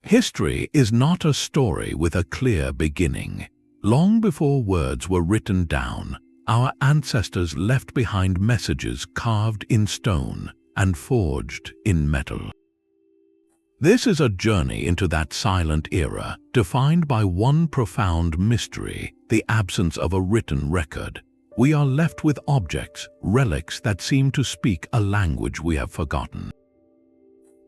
History is not a story with a clear beginning. Long before words were written down, our ancestors left behind messages carved in stone and forged in metal. This is a journey into that silent era, defined by one profound mystery: the absence of a written record. We are left with objects, relics that seem to speak a language we have forgotten.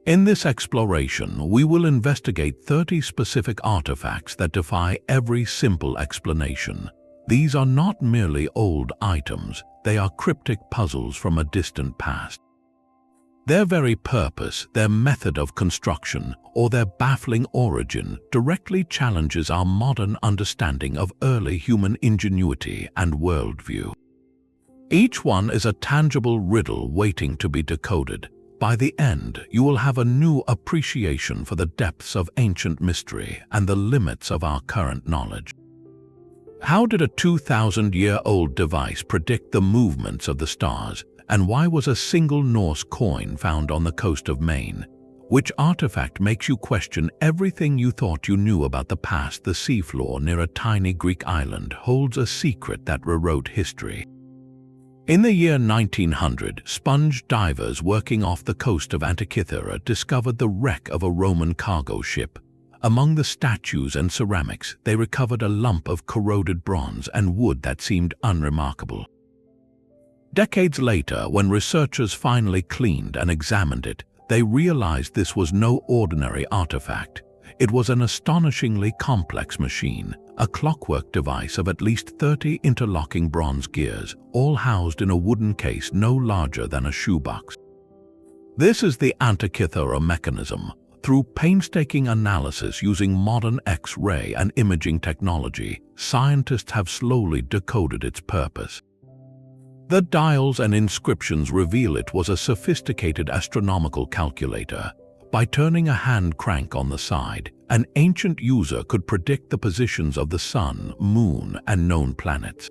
In this exploration, we will investigate 30 specific artifacts that defy every simple explanation. These are not merely old items, they are cryptic puzzles from a distant past. Their very purpose, their method of construction, or their baffling origin directly challenges our modern understanding of early human ingenuity and worldview. Each one is a tangible riddle waiting to be decoded. By the end, you will have a new appreciation for the depths of ancient mystery and the limits of our current knowledge. How did a 2,000-year-old device predict the movements of the stars, and why was a single Norse coin found on the coast of Maine? Which artifact makes you question everything you thought you knew about the past? The seafloor near a tiny Greek island holds a secret that rewrote history. In the year 1900, sponge divers working off the coast of Antikythera discovered the wreck of a Roman cargo ship. Among the statues and ceramics, they recovered a lump of corroded bronze and wood that seemed unremarkable. Decades later, when researchers finally cleaned and examined it, they realized this was no ordinary artifact. It was an astonishingly complex machine, a clockwork device of at least 30 interlocking bronze gears, all housed in a wooden case no larger than a shoebox. This is the Antikythera Mechanism. Through painstaking analysis using modern X-ray and imaging technology, scientists have slowly decoded its purpose. The dials and inscriptions reveal it was a sophisticated astronomical calculator. By turning a hand crank on the side, an ancient user could predict the positions of the sun, moon, and known planets.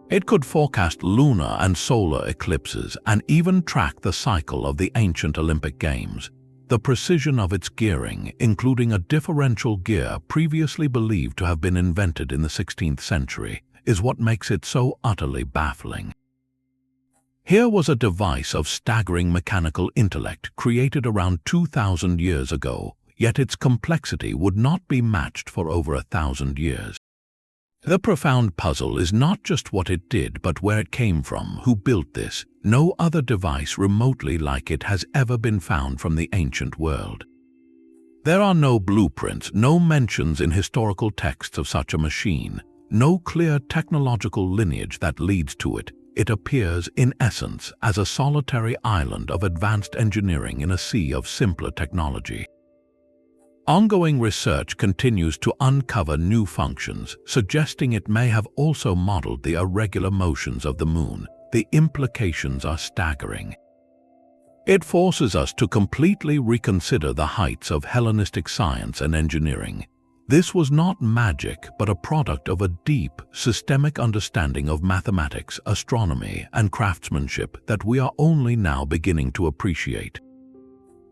It could forecast lunar and solar eclipses and even track the cycle of the ancient Olympic Games. The precision of its gearing, including a differential gear previously believed to have been invented in the 16th century, is what makes it so utterly baffling. Here was a device of staggering mechanical intellect created around 2,000 years ago, yet its complexity would not be matched for over 1,000 years. The profound puzzle is not just what it did, but where it came from, who built this. No other device remotely like it has ever been found from the ancient world. There are no blueprints, no mentions in historical texts of such a machine, no clear technological lineage that leads to it. It appears, in essence, as a solitary island of advanced engineering in a sea of simpler technology. Ongoing research continues to uncover new functions, suggesting it may have also modeled the irregular motions of the moon. The implications are staggering. It forces us to completely reconsider the heights of Hellenistic science and engineering. This was not magic, but a product of a deep, systemic understanding of mathematics, astronomy, and craftsmanship that we are only now beginning to appreciate.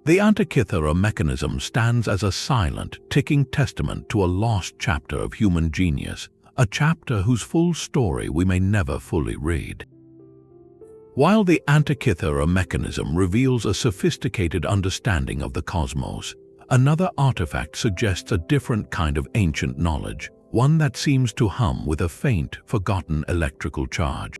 The Antikythera Mechanism stands as a silent, ticking testament to a lost chapter of human genius, a chapter whose full story we may never fully read. While the Antikythera Mechanism reveals a sophisticated understanding of the cosmos, another artifact suggests a different kind of ancient knowledge, one that seems to hum with a faint, forgotten electrical charge.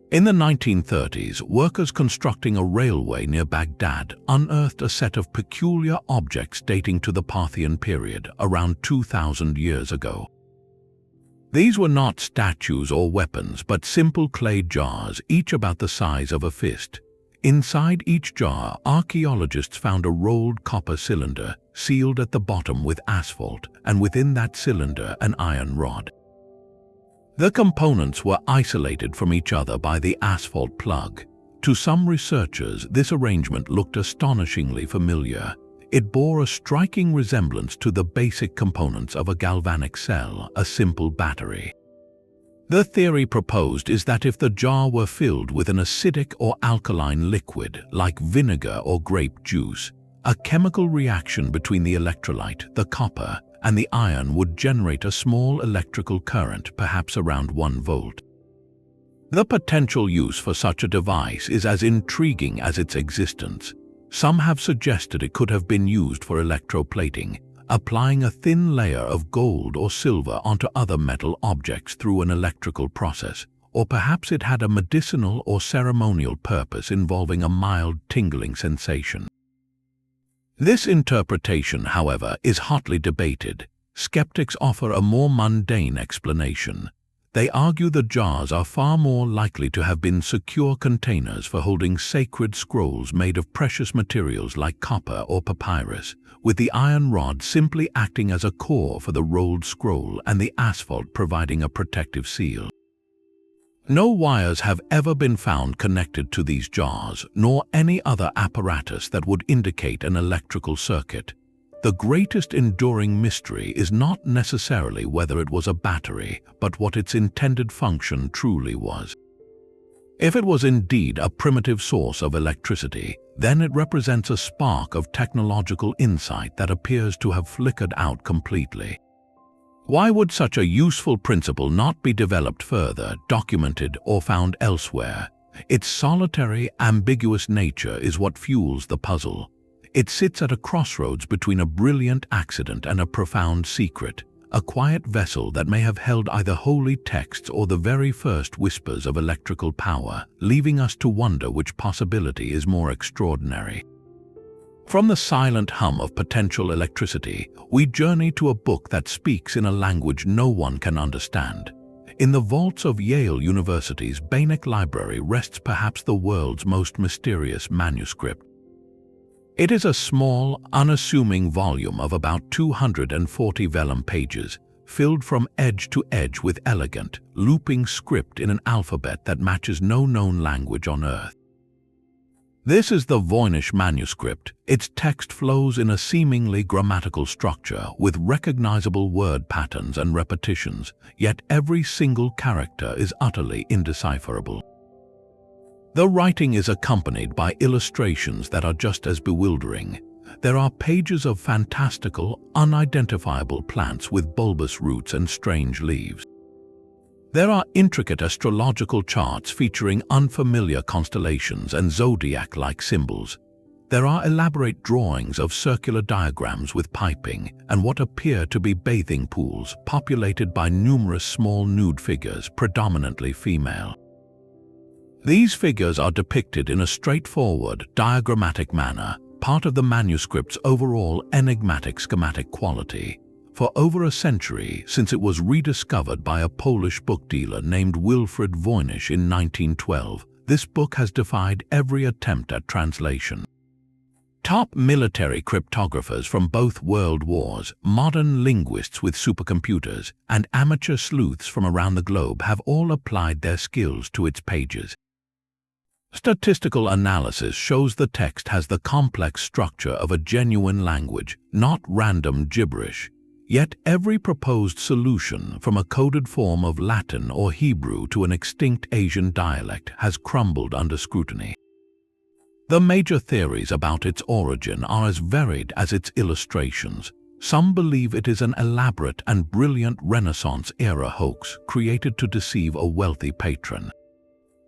In the 1930s, workers constructing a railway near Baghdad unearthed a set of peculiar objects dating to the Parthian period, around 2,000 years ago. These were not statues or weapons, but simple clay jars, each about the size of a fist. Inside each jar, archaeologists found a rolled copper cylinder, sealed at the bottom with asphalt, and within that cylinder an iron rod. The components were isolated from each other by the asphalt plug. To some researchers, this arrangement looked astonishingly familiar. It bore a striking resemblance to the basic components of a galvanic cell, a simple battery. The theory proposed is that if the jar were filled with an acidic or alkaline liquid, like vinegar or grape juice, A chemical reaction between the electrolyte, the copper, and the iron would generate a small electrical current, perhaps around 1 volt. The potential use for such a device is as intriguing as its existence. Some have suggested it could have been used for electroplating, applying a thin layer of gold or silver onto other metal objects through an electrical process, or perhaps it had a medicinal or ceremonial purpose involving a mild tingling sensation. This interpretation, however, is hotly debated. Skeptics offer a more mundane explanation. They argue the jars are far more likely to have been secure containers for holding sacred scrolls made of precious materials like copper or papyrus, with the iron rod simply acting as a core for the rolled scroll and the asphalt providing a protective seal. No wires have ever been found connected to these jars, nor any other apparatus that would indicate an electrical circuit. The greatest enduring mystery is not necessarily whether it was a battery, but what its intended function truly was. If it was indeed a primitive source of electricity, then it represents a spark of technological insight that appears to have flickered out completely. Why would such a useful principle not be developed further, documented, or found elsewhere? Its solitary, ambiguous nature is what fuels the puzzle. It sits at a crossroads between a brilliant accident and a profound secret, a quiet vessel that may have held either holy texts or the very first whispers of electrical power, leaving us to wonder which possibility is more extraordinary. From the silent hum of potential electricity, we journey to a book that speaks in a language no one can understand. In the vaults of Yale University's Banach Library rests perhaps the world's most mysterious manuscript. It is a small, unassuming volume of about 240 vellum pages, filled from edge to edge with elegant, looping script in an alphabet that matches no known language on Earth. This is the Voynich manuscript. Its text flows in a seemingly grammatical structure with recognizable word patterns and repetitions, yet every single character is utterly indecipherable. The writing is accompanied by illustrations that are just as bewildering. There are pages of fantastical, unidentifiable plants with bulbous roots and strange leaves. There are intricate astrological charts featuring unfamiliar constellations and zodiac-like symbols. There are elaborate drawings of circular diagrams with piping and what appear to be bathing pools populated by numerous small nude figures, predominantly female. These figures are depicted in a straightforward, diagrammatic manner, part of the manuscript's overall enigmatic schematic quality. For over a century, since it was rediscovered by a Polish book dealer named Wilfrid Voynich in 1912, this book has defied every attempt at translation. Top military cryptographers from both world wars, modern linguists with supercomputers, and amateur sleuths from around the globe have all applied their skills to its pages. Statistical analysis shows the text has the complex structure of a genuine language, not random gibberish. Yet every proposed solution, from a coded form of Latin or Hebrew to an extinct Asian dialect, has crumbled under scrutiny. The major theories about its origin are as varied as its illustrations. Some believe it is an elaborate and brilliant Renaissance-era hoax created to deceive a wealthy patron.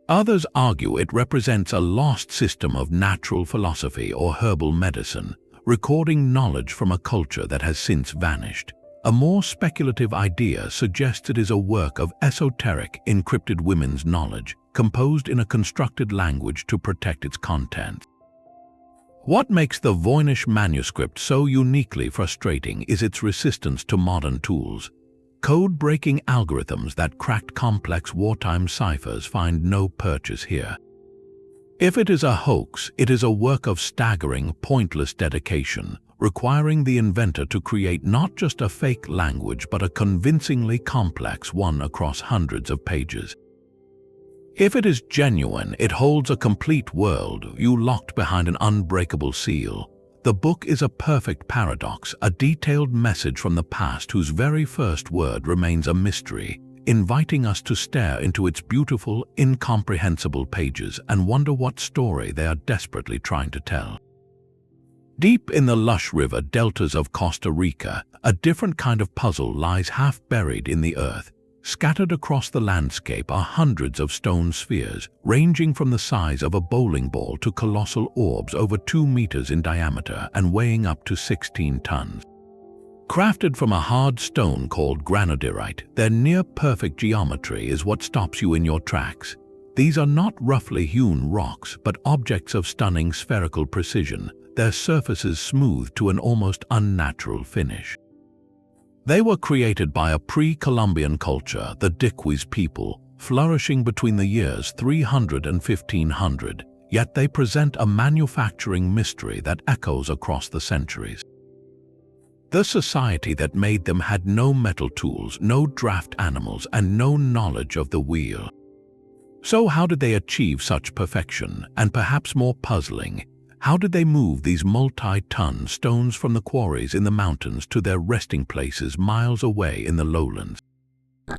Others argue it represents a lost system of natural philosophy or herbal medicine, recording knowledge from a culture that has since vanished. A more speculative idea suggests it is a work of esoteric, encrypted women's knowledge, composed in a constructed language to protect its contents. What makes the Voynich manuscript so uniquely frustrating is its resistance to modern tools. Code-breaking algorithms that cracked complex wartime ciphers find no purchase here. If it is a hoax, it is a work of staggering, pointless dedication, requiring the inventor to create not just a fake language but a convincingly complex one across hundreds of pages. If it is genuine, it holds a complete world, locked behind an unbreakable seal. The book is a perfect paradox, a detailed message from the past whose very first word remains a mystery, inviting us to stare into its beautiful, incomprehensible pages and wonder what story they are desperately trying to tell. Deep in the lush river deltas of Costa Rica, a different kind of puzzle lies half buried in the earth. Scattered across the landscape are hundreds of stone spheres, ranging from the size of a bowling ball to colossal orbs over 2 meters in diameter and weighing up to 16 tons. Crafted from a hard stone called granodiorite, their near-perfect geometry is what stops you in your tracks. These are not roughly hewn rocks, but objects of stunning spherical precision, their surfaces smooth to an almost unnatural finish. They were created by a pre-Columbian culture, the Diquis people, flourishing between the years 300 and 1500, yet they present a manufacturing mystery that echoes across the centuries. The society that made them had no metal tools, no draft animals, and no knowledge of the wheel. So how did they achieve such perfection, and perhaps more puzzling, how did they move these multi-ton stones from the quarries in the mountains to their resting places miles away in the lowlands?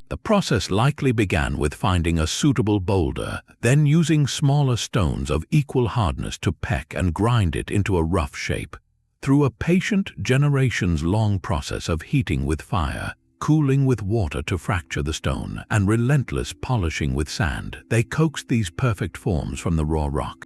The process likely began with finding a suitable boulder, then using smaller stones of equal hardness to peck and grind it into a rough shape. Through a patient, generations-long process of heating with fire, cooling with water to fracture the stone, and relentless polishing with sand, they coaxed these perfect forms from the raw rock.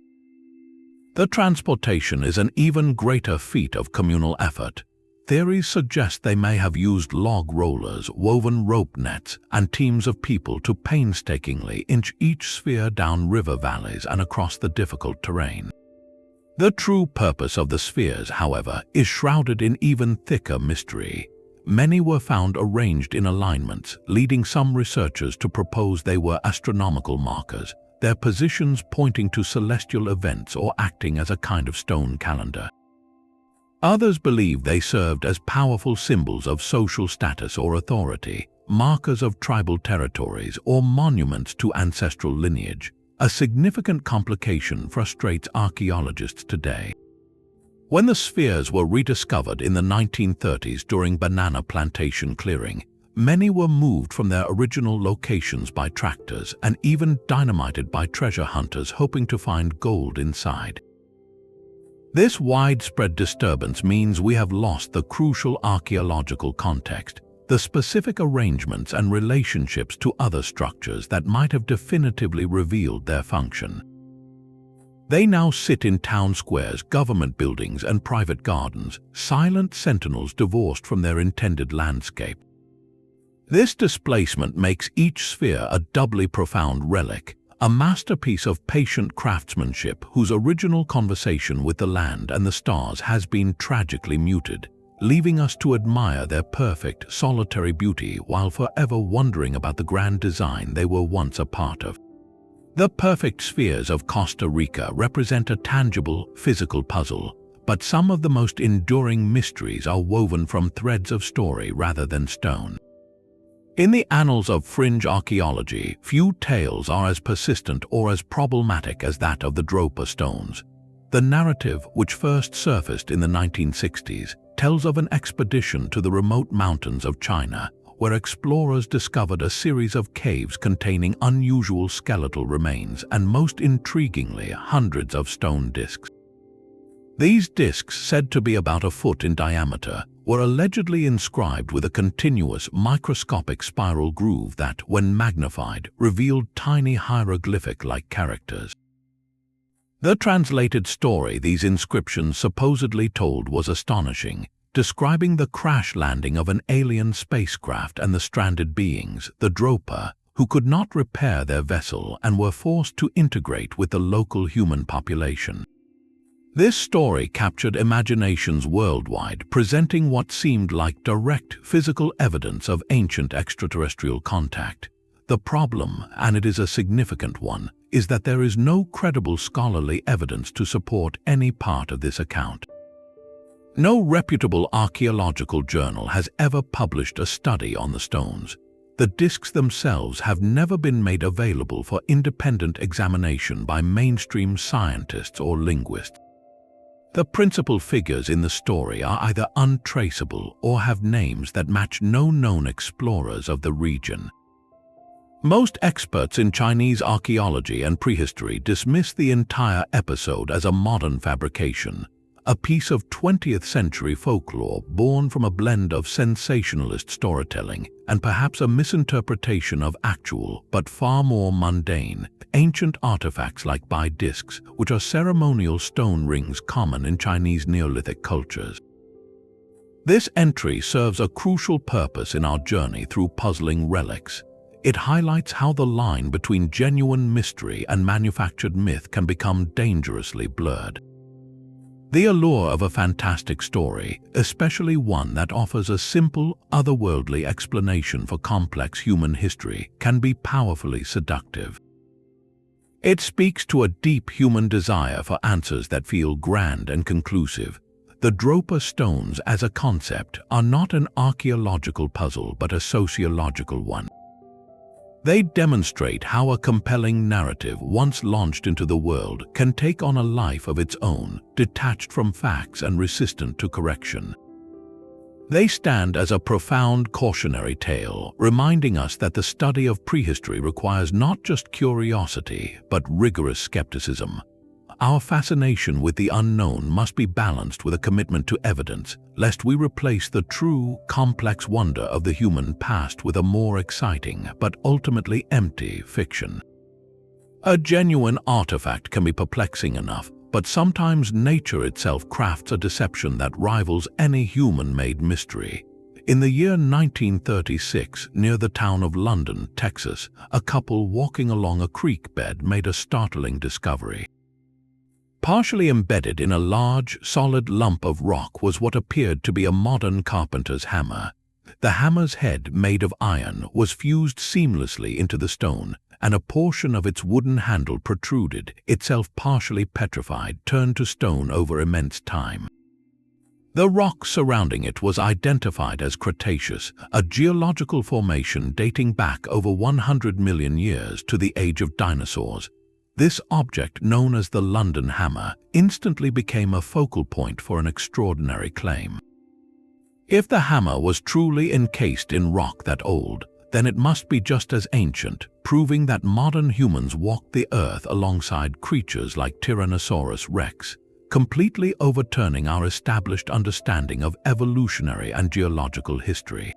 The transportation is an even greater feat of communal effort. Theories suggest they may have used log rollers, woven rope nets, and teams of people to painstakingly inch each sphere down river valleys and across the difficult terrain. The true purpose of the spheres, however, is shrouded in even thicker mystery. Many were found arranged in alignments, leading some researchers to propose they were astronomical markers, their positions pointing to celestial events or acting as a kind of stone calendar. Others believe they served as powerful symbols of social status or authority, markers of tribal territories, or monuments to ancestral lineage. A significant complication frustrates archaeologists today. When the spheres were rediscovered in the 1930s during banana plantation clearing, many were moved from their original locations by tractors and even dynamited by treasure hunters hoping to find gold inside. This widespread disturbance means we have lost the crucial archaeological context, the specific arrangements and relationships to other structures that might have definitively revealed their function. They now sit in town squares, government buildings, and private gardens, silent sentinels divorced from their intended landscape. This displacement makes each sphere a doubly profound relic, a masterpiece of patient craftsmanship whose original conversation with the land and the stars has been tragically muted, leaving us to admire their perfect, solitary beauty while forever wondering about the grand design they were once a part of. The perfect spheres of Costa Rica represent a tangible, physical puzzle, but some of the most enduring mysteries are woven from threads of story rather than stone. In the annals of fringe archaeology, few tales are as persistent or as problematic as that of the Dropa Stones. The narrative, which first surfaced in the 1960s, tells of an expedition to the remote mountains of China, where explorers discovered a series of caves containing unusual skeletal remains and, most intriguingly, hundreds of stone discs. These discs, said to be about a foot in diameter, were allegedly inscribed with a continuous, microscopic spiral groove that, when magnified, revealed tiny hieroglyphic-like characters. The translated story these inscriptions supposedly told was astonishing, describing the crash landing of an alien spacecraft and the stranded beings, the Dropa, who could not repair their vessel and were forced to integrate with the local human population. This story captured imaginations worldwide, presenting what seemed like direct physical evidence of ancient extraterrestrial contact. The problem, and it is a significant one, is that there is no credible scholarly evidence to support any part of this account. No reputable archaeological journal has ever published a study on the stones. The discs themselves have never been made available for independent examination by mainstream scientists or linguists. The principal figures in the story are either untraceable or have names that match no known explorers of the region. Most experts in Chinese archaeology and prehistory dismiss the entire episode as a modern fabrication, a piece of 20th century folklore born from a blend of sensationalist storytelling and perhaps a misinterpretation of actual, but far more mundane, ancient artifacts like Bai discs, which are ceremonial stone rings common in Chinese Neolithic cultures. This entry serves a crucial purpose in our journey through Puzzling Relics. It highlights how the line between genuine mystery and manufactured myth can become dangerously blurred. The allure of a fantastic story, especially one that offers a simple, otherworldly explanation for complex human history, can be powerfully seductive. It speaks to a deep human desire for answers that feel grand and conclusive. The Dropa Stones as a concept are not an archaeological puzzle but a sociological one. They demonstrate how a compelling narrative, once launched into the world, can take on a life of its own, detached from facts and resistant to correction. They stand as a profound cautionary tale, reminding us that the study of prehistory requires not just curiosity, but rigorous skepticism. Our fascination with the unknown must be balanced with a commitment to evidence, lest we replace the true, complex wonder of the human past with a more exciting, but ultimately empty, fiction. A genuine artifact can be perplexing enough, but sometimes nature itself crafts a deception that rivals any human-made mystery. In the year 1936, near the town of London, Texas, a couple walking along a creek bed made a startling discovery. Partially embedded in a large, solid lump of rock was what appeared to be a modern carpenter's hammer. The hammer's head, made of iron, was fused seamlessly into the stone, and a portion of its wooden handle protruded, itself partially petrified, turned to stone over immense time. The rock surrounding it was identified as Cretaceous, a geological formation dating back over 100 million years to the age of dinosaurs. This object, known as the London Hammer, instantly became a focal point for an extraordinary claim. If the hammer was truly encased in rock that old, then it must be just as ancient, proving that modern humans walked the earth alongside creatures like Tyrannosaurus rex, completely overturning our established understanding of evolutionary and geological history.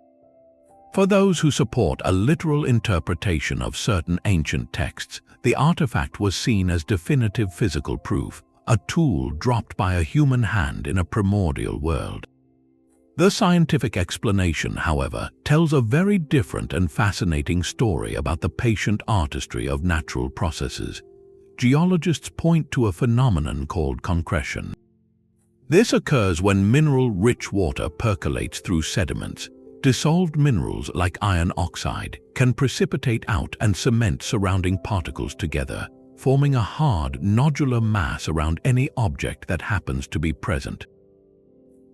For those who support a literal interpretation of certain ancient texts, the artifact was seen as definitive physical proof, a tool dropped by a human hand in a primordial world. The scientific explanation, however, tells a very different and fascinating story about the patient artistry of natural processes. Geologists point to a phenomenon called concretion. This occurs when mineral-rich water percolates through sediments. Dissolved minerals like iron oxide can precipitate out and cement surrounding particles together, forming a hard, nodular mass around any object that happens to be present.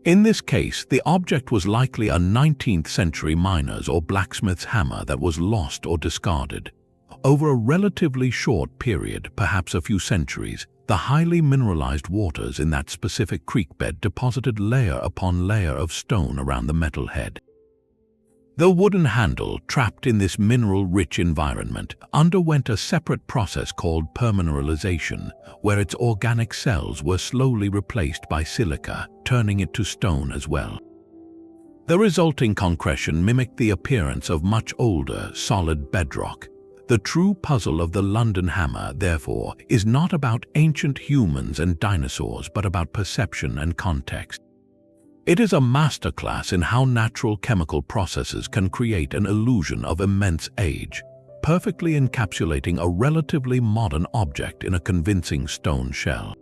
In this case, the object was likely a 19th century miner's or blacksmith's hammer that was lost or discarded. Over a relatively short period, perhaps a few centuries, the highly mineralized waters in that specific creek bed deposited layer upon layer of stone around the metal head. The wooden handle, trapped in this mineral-rich environment, underwent a separate process called permineralization, where its organic cells were slowly replaced by silica, turning it to stone as well. The resulting concretion mimicked the appearance of much older, solid bedrock. The true puzzle of the London Hammer, therefore, is not about ancient humans and dinosaurs, but about perception and context. It is a masterclass in how natural chemical processes can create an illusion of immense age, perfectly encapsulating a relatively modern object in a convincing stone shell.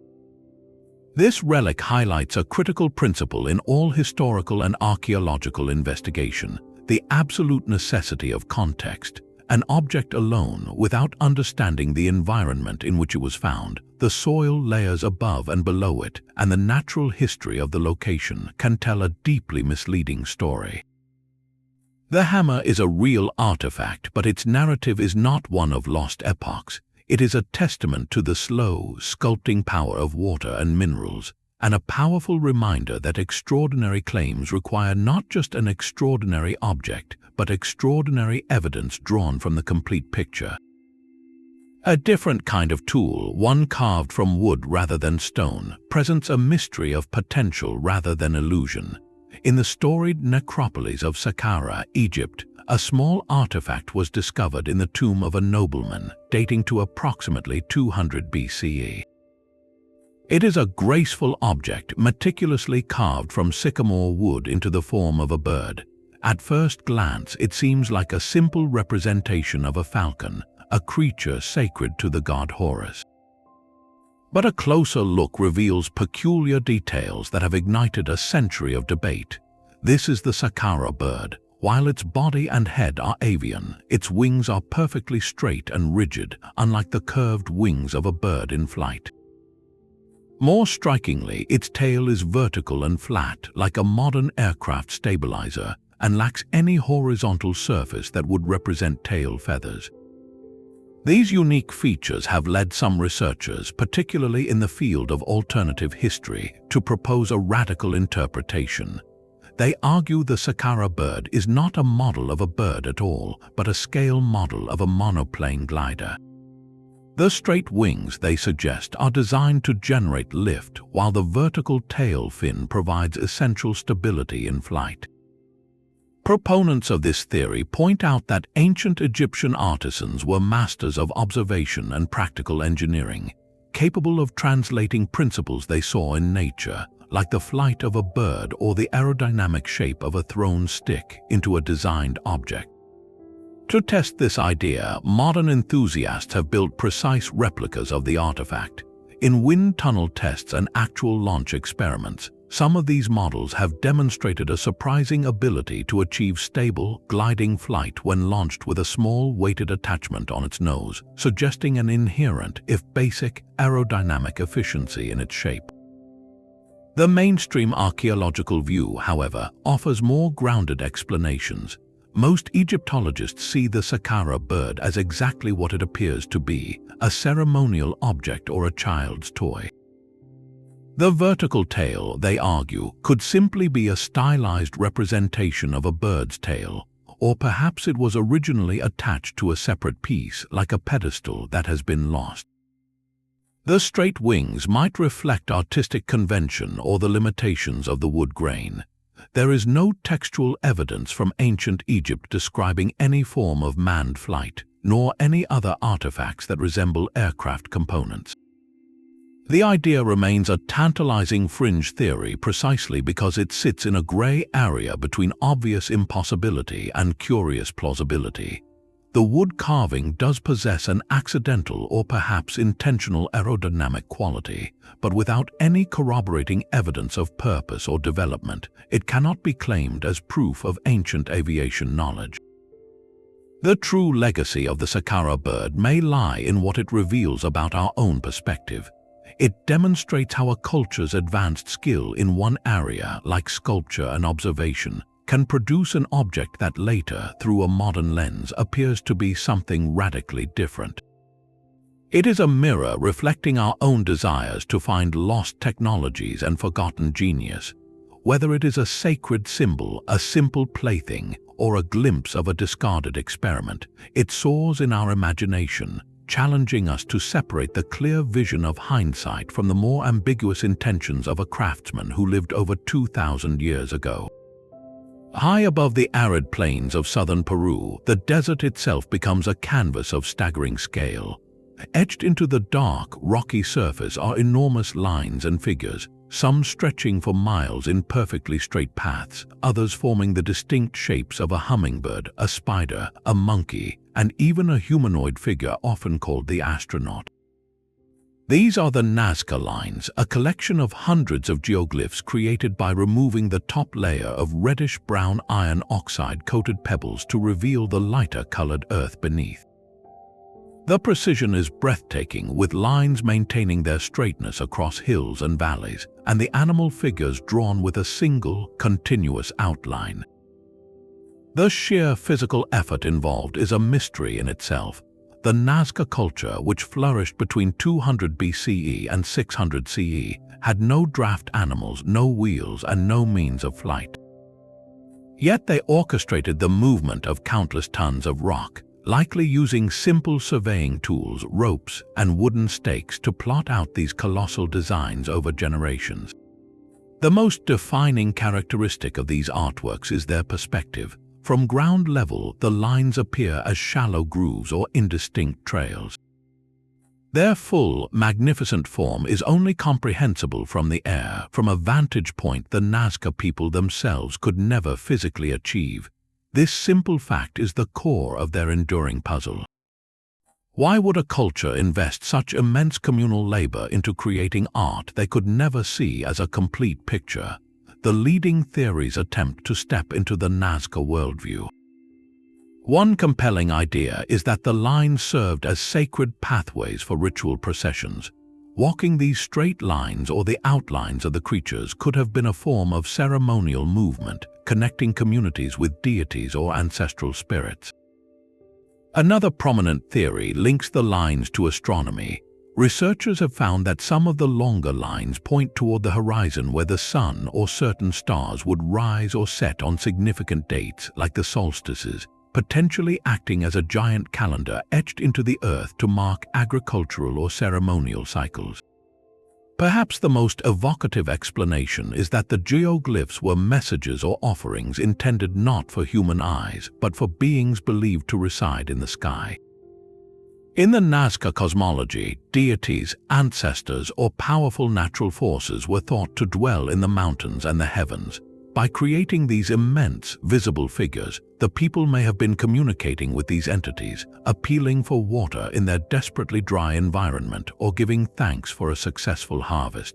This relic highlights a critical principle in all historical and archaeological investigation: the absolute necessity of context. An object alone, without understanding the environment in which it was found, the soil layers above and below it, and the natural history of the location, can tell a deeply misleading story. The hammer is a real artifact, but its narrative is not one of lost epochs. It is a testament to the slow, sculpting power of water and minerals, and a powerful reminder that extraordinary claims require not just an extraordinary object, but extraordinary evidence drawn from the complete picture. A different kind of tool, one carved from wood rather than stone, presents a mystery of potential rather than illusion. In the storied necropolis of Saqqara, Egypt, a small artifact was discovered in the tomb of a nobleman, dating to approximately 200 BCE. It is a graceful object meticulously carved from sycamore wood into the form of a bird. At first glance, it seems like a simple representation of a falcon, a creature sacred to the god Horus. But a closer look reveals peculiar details that have ignited a century of debate. This is the Saqqara bird. While its body and head are avian, its wings are perfectly straight and rigid, unlike the curved wings of a bird in flight. More strikingly, its tail is vertical and flat, like a modern aircraft stabilizer, and lacks any horizontal surface that would represent tail feathers. These unique features have led some researchers, particularly in the field of alternative history, to propose a radical interpretation. They argue the Saqqara bird is not a model of a bird at all, but a scale model of a monoplane glider. The straight wings, they suggest, are designed to generate lift, while the vertical tail fin provides essential stability in flight. Proponents of this theory point out that ancient Egyptian artisans were masters of observation and practical engineering, capable of translating principles they saw in nature, like the flight of a bird or the aerodynamic shape of a thrown stick, into a designed object. To test this idea, modern enthusiasts have built precise replicas of the artifact. In wind tunnel tests and actual launch experiments, some of these models have demonstrated a surprising ability to achieve stable, gliding flight when launched with a small weighted attachment on its nose, suggesting an inherent, if basic, aerodynamic efficiency in its shape. The mainstream archaeological view, however, offers more grounded explanations. Most Egyptologists see the Saqqara bird as exactly what it appears to be, a ceremonial object or a child's toy. The vertical tail, they argue, could simply be a stylized representation of a bird's tail, or perhaps it was originally attached to a separate piece, like a pedestal that has been lost. The straight wings might reflect artistic convention or the limitations of the wood grain. There is no textual evidence from ancient Egypt describing any form of manned flight, nor any other artifacts that resemble aircraft components. The idea remains a tantalizing fringe theory precisely because it sits in a gray area between obvious impossibility and curious plausibility. The wood carving does possess an accidental or perhaps intentional aerodynamic quality, but without any corroborating evidence of purpose or development, it cannot be claimed as proof of ancient aviation knowledge. The true legacy of the Saqqara bird may lie in what it reveals about our own perspective. It demonstrates how a culture's advanced skill in one area, like sculpture and observation, can produce an object that later, through a modern lens, appears to be something radically different. It is a mirror reflecting our own desires to find lost technologies and forgotten genius. Whether it is a sacred symbol, a simple plaything, or a glimpse of a discarded experiment, it soars in our imagination, challenging us to separate the clear vision of hindsight from the more ambiguous intentions of a craftsman who lived over 2,000 years ago. High above the arid plains of southern Peru, the desert itself becomes a canvas of staggering scale. Etched into the dark, rocky surface are enormous lines and figures, some stretching for miles in perfectly straight paths, others forming the distinct shapes of a hummingbird, a spider, a monkey, and even a humanoid figure often called the astronaut. These are the Nazca Lines, a collection of hundreds of geoglyphs created by removing the top layer of reddish-brown iron oxide-coated pebbles to reveal the lighter-colored earth beneath. The precision is breathtaking, with lines maintaining their straightness across hills and valleys, and the animal figures drawn with a single, continuous outline. The sheer physical effort involved is a mystery in itself. The Nazca culture, which flourished between 200 BCE and 600 CE, had no draft animals, no wheels, and no means of flight. Yet they orchestrated the movement of countless tons of rock, likely using simple surveying tools, ropes, and wooden stakes to plot out these colossal designs over generations. The most defining characteristic of these artworks is their perspective. From ground level, the lines appear as shallow grooves or indistinct trails. Their full, magnificent form is only comprehensible from the air, from a vantage point the Nazca people themselves could never physically achieve. This simple fact is the core of their enduring puzzle. Why would a culture invest such immense communal labor into creating art they could never see as a complete picture? The leading theories attempt to step into the Nazca worldview. One compelling idea is that the lines served as sacred pathways for ritual processions. Walking these straight lines or the outlines of the creatures could have been a form of ceremonial movement, connecting communities with deities or ancestral spirits. Another prominent theory links the lines to astronomy. Researchers have found that some of the longer lines point toward the horizon where the sun or certain stars would rise or set on significant dates, like the solstices, potentially acting as a giant calendar etched into the earth to mark agricultural or ceremonial cycles. Perhaps the most evocative explanation is that the geoglyphs were messages or offerings intended not for human eyes, but for beings believed to reside in the sky. In the Nazca cosmology, deities, ancestors, or powerful natural forces were thought to dwell in the mountains and the heavens. By creating these immense, visible figures, the people may have been communicating with these entities, appealing for water in their desperately dry environment, or giving thanks for a successful harvest.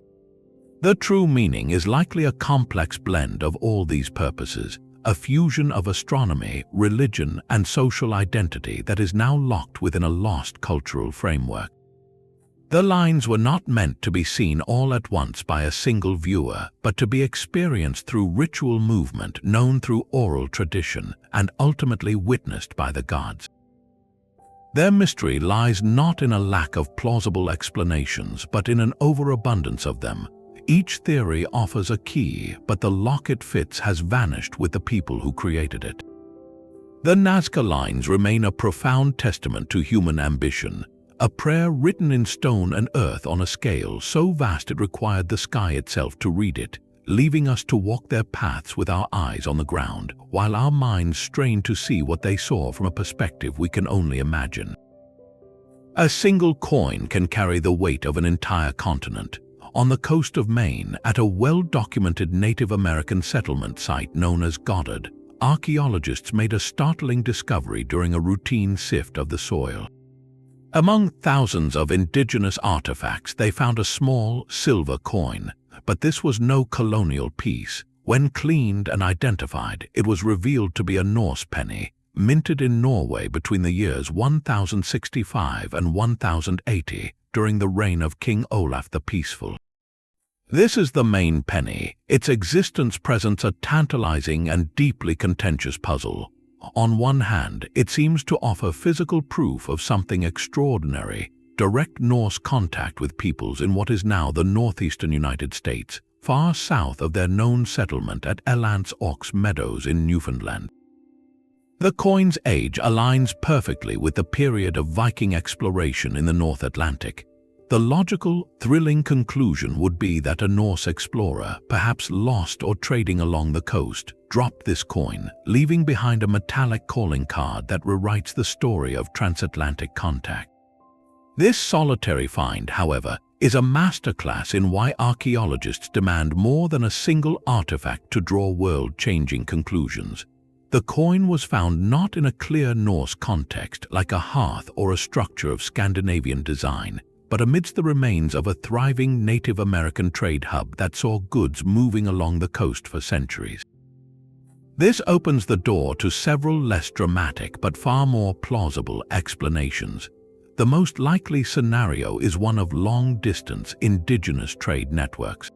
The true meaning is likely a complex blend of all these purposes, a fusion of astronomy, religion, and social identity that is now locked within a lost cultural framework. The lines were not meant to be seen all at once by a single viewer, but to be experienced through ritual movement known through oral tradition and ultimately witnessed by the gods. Their mystery lies not in a lack of plausible explanations, but in an overabundance of them. Each theory offers a key, but the lock it fits has vanished with the people who created it. The Nazca Lines remain a profound testament to human ambition, a prayer written in stone and earth on a scale so vast it required the sky itself to read it, leaving us to walk their paths with our eyes on the ground, while our minds strain to see what they saw from a perspective we can only imagine. A single coin can carry the weight of an entire continent. On the coast of Maine, at a well-documented Native American settlement site known as Goddard, archaeologists made a startling discovery during a routine sift of the soil. Among thousands of indigenous artifacts, they found a small silver coin, but this was no colonial piece. When cleaned and identified, it was revealed to be a Norse penny, minted in Norway between the years 1065 and 1080 during the reign of King Olaf the Peaceful. This is the main penny. Its existence presents a tantalizing and deeply contentious puzzle. On one hand, it seems to offer physical proof of something extraordinary, direct Norse contact with peoples in what is now the northeastern United States, far south of their known settlement at Elance Ox Meadows in Newfoundland. The coin's age aligns perfectly with the period of Viking exploration in the North Atlantic. The logical, thrilling conclusion would be that a Norse explorer, perhaps lost or trading along the coast, dropped this coin, leaving behind a metallic calling card that rewrites the story of transatlantic contact. This solitary find, however, is a masterclass in why archaeologists demand more than a single artifact to draw world-changing conclusions. The coin was found not in a clear Norse context like a hearth or a structure of Scandinavian design, but amidst the remains of a thriving Native American trade hub that saw goods moving along the coast for centuries. This opens the door to several less dramatic but far more plausible explanations. The most likely scenario is one of long-distance indigenous trade networks.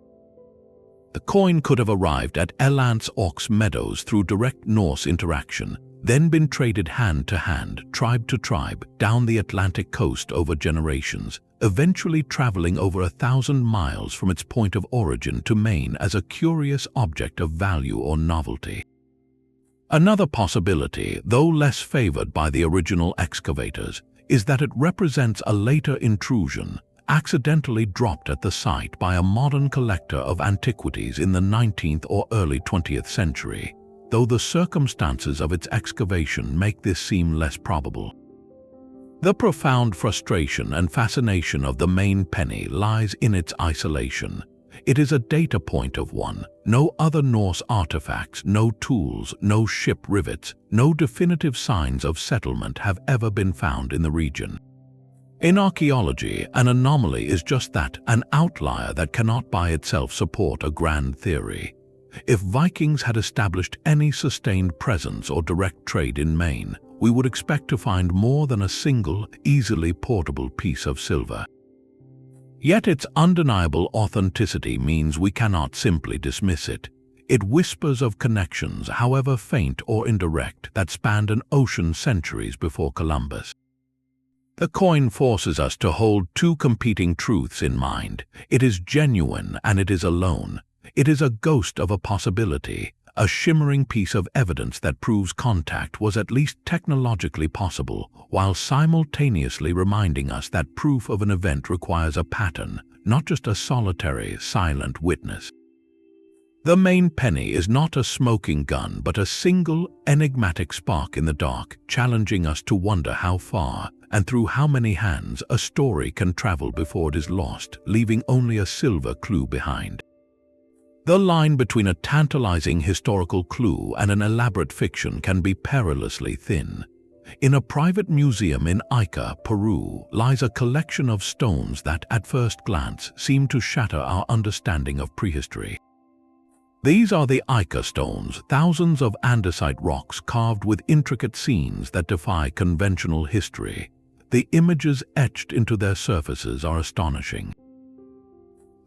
The coin could have arrived at Elance Ox Meadows through direct Norse interaction, then been traded hand to hand, tribe to tribe, down the Atlantic coast over generations, eventually traveling over 1,000 miles from its point of origin to Maine as a curious object of value or novelty. Another possibility, though less favored by the original excavators, is that it represents a later intrusion, accidentally dropped at the site by a modern collector of antiquities in the 19th or early 20th century, though the circumstances of its excavation make this seem less probable. The profound frustration and fascination of the main penny lies in its isolation. It is a data point of one. No other Norse artifacts, no tools, no ship rivets, no definitive signs of settlement have ever been found in the region. In archaeology, an anomaly is just that, an outlier that cannot by itself support a grand theory. If Vikings had established any sustained presence or direct trade in Maine, we would expect to find more than a single, easily portable piece of silver. Yet its undeniable authenticity means we cannot simply dismiss it. It whispers of connections, however faint or indirect, that spanned an ocean centuries before Columbus. The coin forces us to hold two competing truths in mind. It is genuine and it is alone. It is a ghost of a possibility, a shimmering piece of evidence that proves contact was at least technologically possible, while simultaneously reminding us that proof of an event requires a pattern, not just a solitary, silent witness. The main penny is not a smoking gun, but a single, enigmatic spark in the dark, challenging us to wonder how far, and through how many hands, a story can travel before it is lost, leaving only a silver clue behind. The line between a tantalizing historical clue and an elaborate fiction can be perilously thin. In a private museum in Ica, Peru, lies a collection of stones that, at first glance, seem to shatter our understanding of prehistory. These are the Ica Stones, thousands of andesite rocks carved with intricate scenes that defy conventional history. The images etched into their surfaces are astonishing.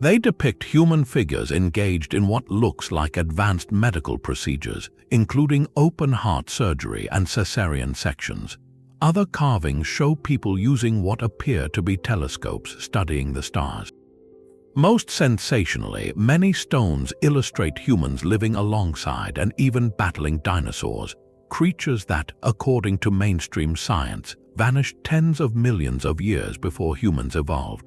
They depict human figures engaged in what looks like advanced medical procedures, including open-heart surgery and cesarean sections. Other carvings show people using what appear to be telescopes studying the stars. Most sensationally, many stones illustrate humans living alongside and even battling dinosaurs, creatures that, according to mainstream science, vanished tens of millions of years before humans evolved.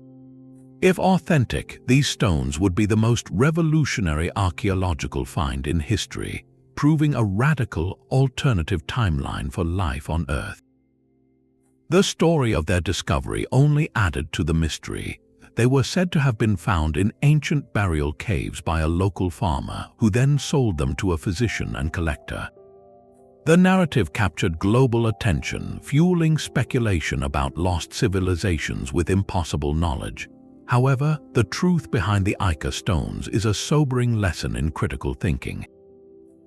If authentic, these stones would be the most revolutionary archaeological find in history, proving a radical, alternative timeline for life on Earth. The story of their discovery only added to the mystery. They were said to have been found in ancient burial caves by a local farmer, who then sold them to a physician and collector. The narrative captured global attention, fueling speculation about lost civilizations with impossible knowledge. However, the truth behind the Ica Stones is a sobering lesson in critical thinking.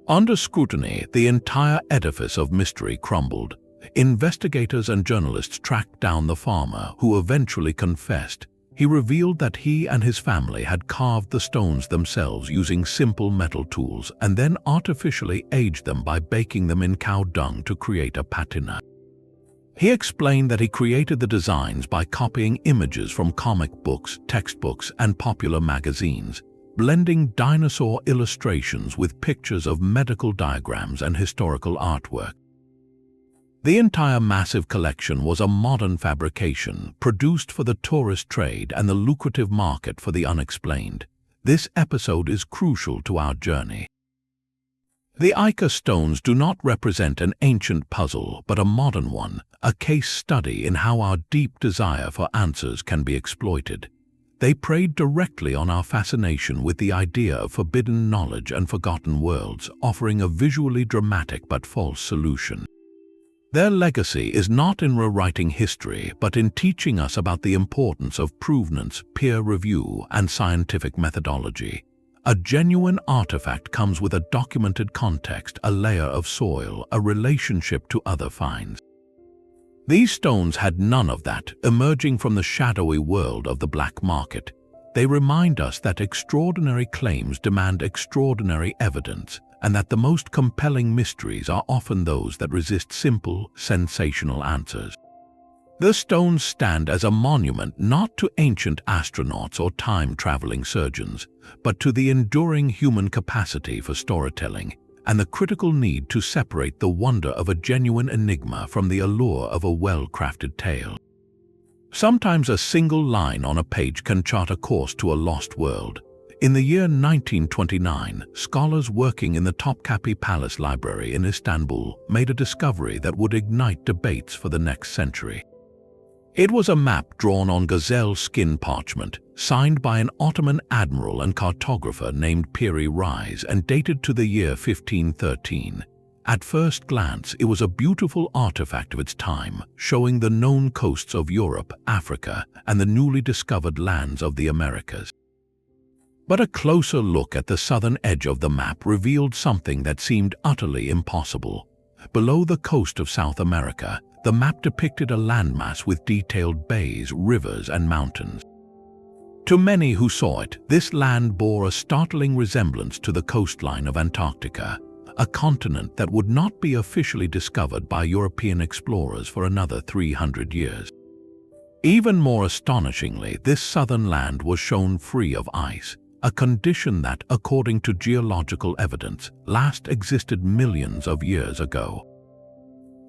Under scrutiny, the entire edifice of mystery crumbled. Investigators and journalists tracked down the farmer, who eventually confessed. He revealed that he and his family had carved the stones themselves using simple metal tools and then artificially aged them by baking them in cow dung to create a patina. He explained that he created the designs by copying images from comic books, textbooks, and popular magazines, blending dinosaur illustrations with pictures of medical diagrams and historical artwork. The entire massive collection was a modern fabrication, produced for the tourist trade and the lucrative market for the unexplained. This episode is crucial to our journey. The Ica Stones do not represent an ancient puzzle, but a modern one, a case study in how our deep desire for answers can be exploited. They preyed directly on our fascination with the idea of forbidden knowledge and forgotten worlds, offering a visually dramatic but false solution. Their legacy is not in rewriting history, but in teaching us about the importance of provenance, peer review, and scientific methodology. A genuine artifact comes with a documented context, a layer of soil, a relationship to other finds. These stones had none of that, emerging from the shadowy world of the black market. They remind us that extraordinary claims demand extraordinary evidence, and that the most compelling mysteries are often those that resist simple, sensational answers. The stones stand as a monument not to ancient astronauts or time-traveling surgeons, but to the enduring human capacity for storytelling, and the critical need to separate the wonder of a genuine enigma from the allure of a well-crafted tale. Sometimes a single line on a page can chart a course to a lost world. In the year 1929, scholars working in the Topkapi Palace Library in Istanbul made a discovery that would ignite debates for the next century. It was a map drawn on gazelle skin parchment, signed by an Ottoman admiral and cartographer named Piri Reis and dated to the year 1513. At first glance, it was a beautiful artifact of its time, showing the known coasts of Europe, Africa, and the newly discovered lands of the Americas. But a closer look at the southern edge of the map revealed something that seemed utterly impossible. Below the coast of South America, the map depicted a landmass with detailed bays, rivers, and mountains. To many who saw it, this land bore a startling resemblance to the coastline of Antarctica, a continent that would not be officially discovered by European explorers for another 300 years. Even more astonishingly, this southern land was shown free of ice, a condition that, according to geological evidence, last existed millions of years ago.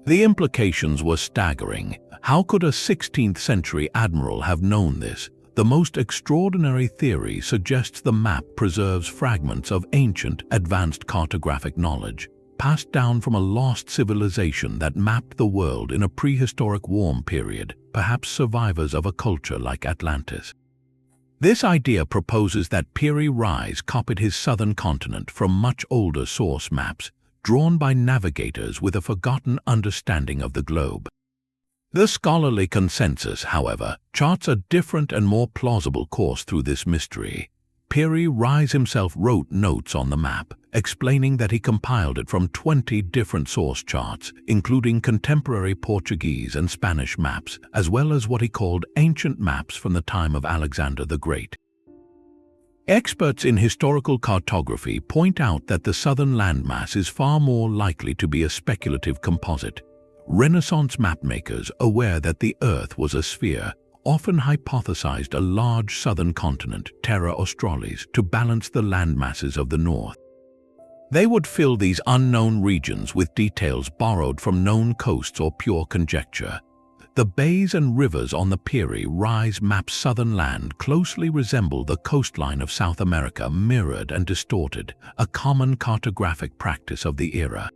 The implications were staggering. How could a 16th-century admiral have known this? The most extraordinary theory suggests the map preserves fragments of ancient, advanced cartographic knowledge, passed down from a lost civilization that mapped the world in a prehistoric warm period, perhaps survivors of a culture like Atlantis. This idea proposes that Piri Reis copied his southern continent from much older source maps, drawn by navigators with a forgotten understanding of the globe. The scholarly consensus, however, charts a different and more plausible course through this mystery. Piri Reis himself wrote notes on the map, explaining that he compiled it from 20 different source charts, including contemporary Portuguese and Spanish maps, as well as what he called ancient maps from the time of Alexander the Great. Experts in historical cartography point out that the southern landmass is far more likely to be a speculative composite. Renaissance mapmakers, aware that the Earth was a sphere, often hypothesized a large southern continent, Terra Australis, to balance the landmasses of the north. They would fill these unknown regions with details borrowed from known coasts or pure conjecture. The bays and rivers on the Piri Reis map's southern land closely resemble the coastline of South America, mirrored and distorted, a common cartographic practice of the era.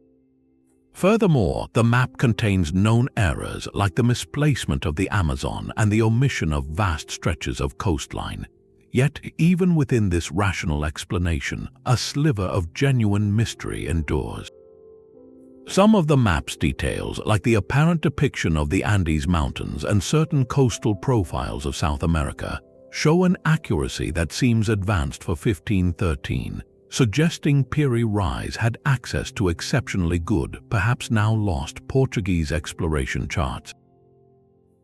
Furthermore, the map contains known errors like the misplacement of the Amazon and the omission of vast stretches of coastline. Yet, even within this rational explanation, a sliver of genuine mystery endures. Some of the map's details, like the apparent depiction of the Andes Mountains and certain coastal profiles of South America, show an accuracy that seems advanced for 1513. Suggesting Piri Reis had access to exceptionally good, perhaps now lost, Portuguese exploration charts.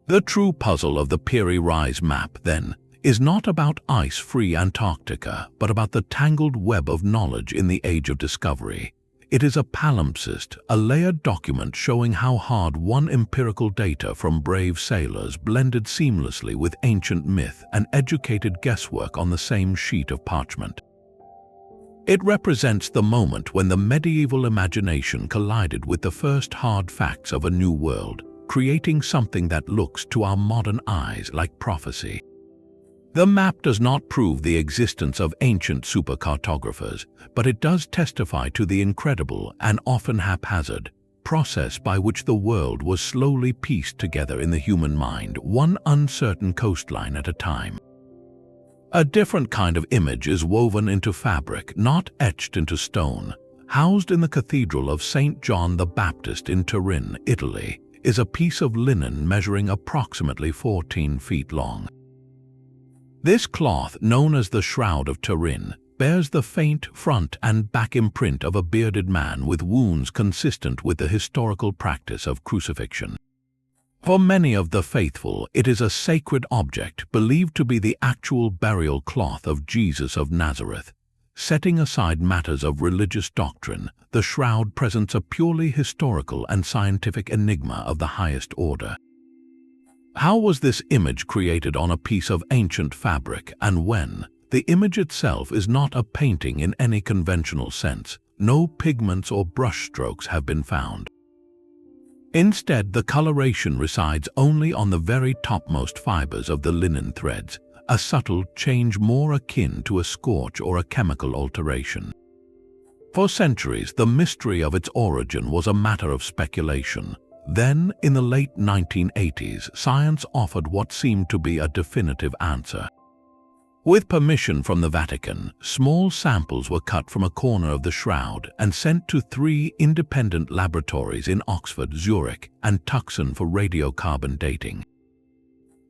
The true puzzle of the Piri Reis map, then, is not about ice-free Antarctica, but about the tangled web of knowledge in the Age of Discovery. It is a palimpsest, a layered document showing how hard won empirical data from brave sailors blended seamlessly with ancient myth and educated guesswork on the same sheet of parchment. It represents the moment when the medieval imagination collided with the first hard facts of a new world, creating something that looks to our modern eyes like prophecy. The map does not prove the existence of ancient supercartographers, but it does testify to the incredible and often haphazard process by which the world was slowly pieced together in the human mind, one uncertain coastline at a time. A different kind of image is woven into fabric, not etched into stone. Housed in the Cathedral of St. John the Baptist in Turin, Italy, is a piece of linen measuring approximately 14 feet long. This cloth, known as the Shroud of Turin, bears the faint front and back imprint of a bearded man with wounds consistent with the historical practice of crucifixion. For many of the faithful, it is a sacred object believed to be the actual burial cloth of Jesus of Nazareth. Setting aside matters of religious doctrine, the shroud presents a purely historical and scientific enigma of the highest order. How was this image created on a piece of ancient fabric, and when? The image itself is not a painting in any conventional sense, no pigments or brushstrokes have been found. Instead, the coloration resides only on the very topmost fibers of the linen threads, a subtle change more akin to a scorch or a chemical alteration. For centuries, the mystery of its origin was a matter of speculation. Then, in the late 1980s, science offered what seemed to be a definitive answer. With permission from the Vatican, small samples were cut from a corner of the shroud and sent to 3 independent laboratories in Oxford, Zurich, and Tucson for radiocarbon dating.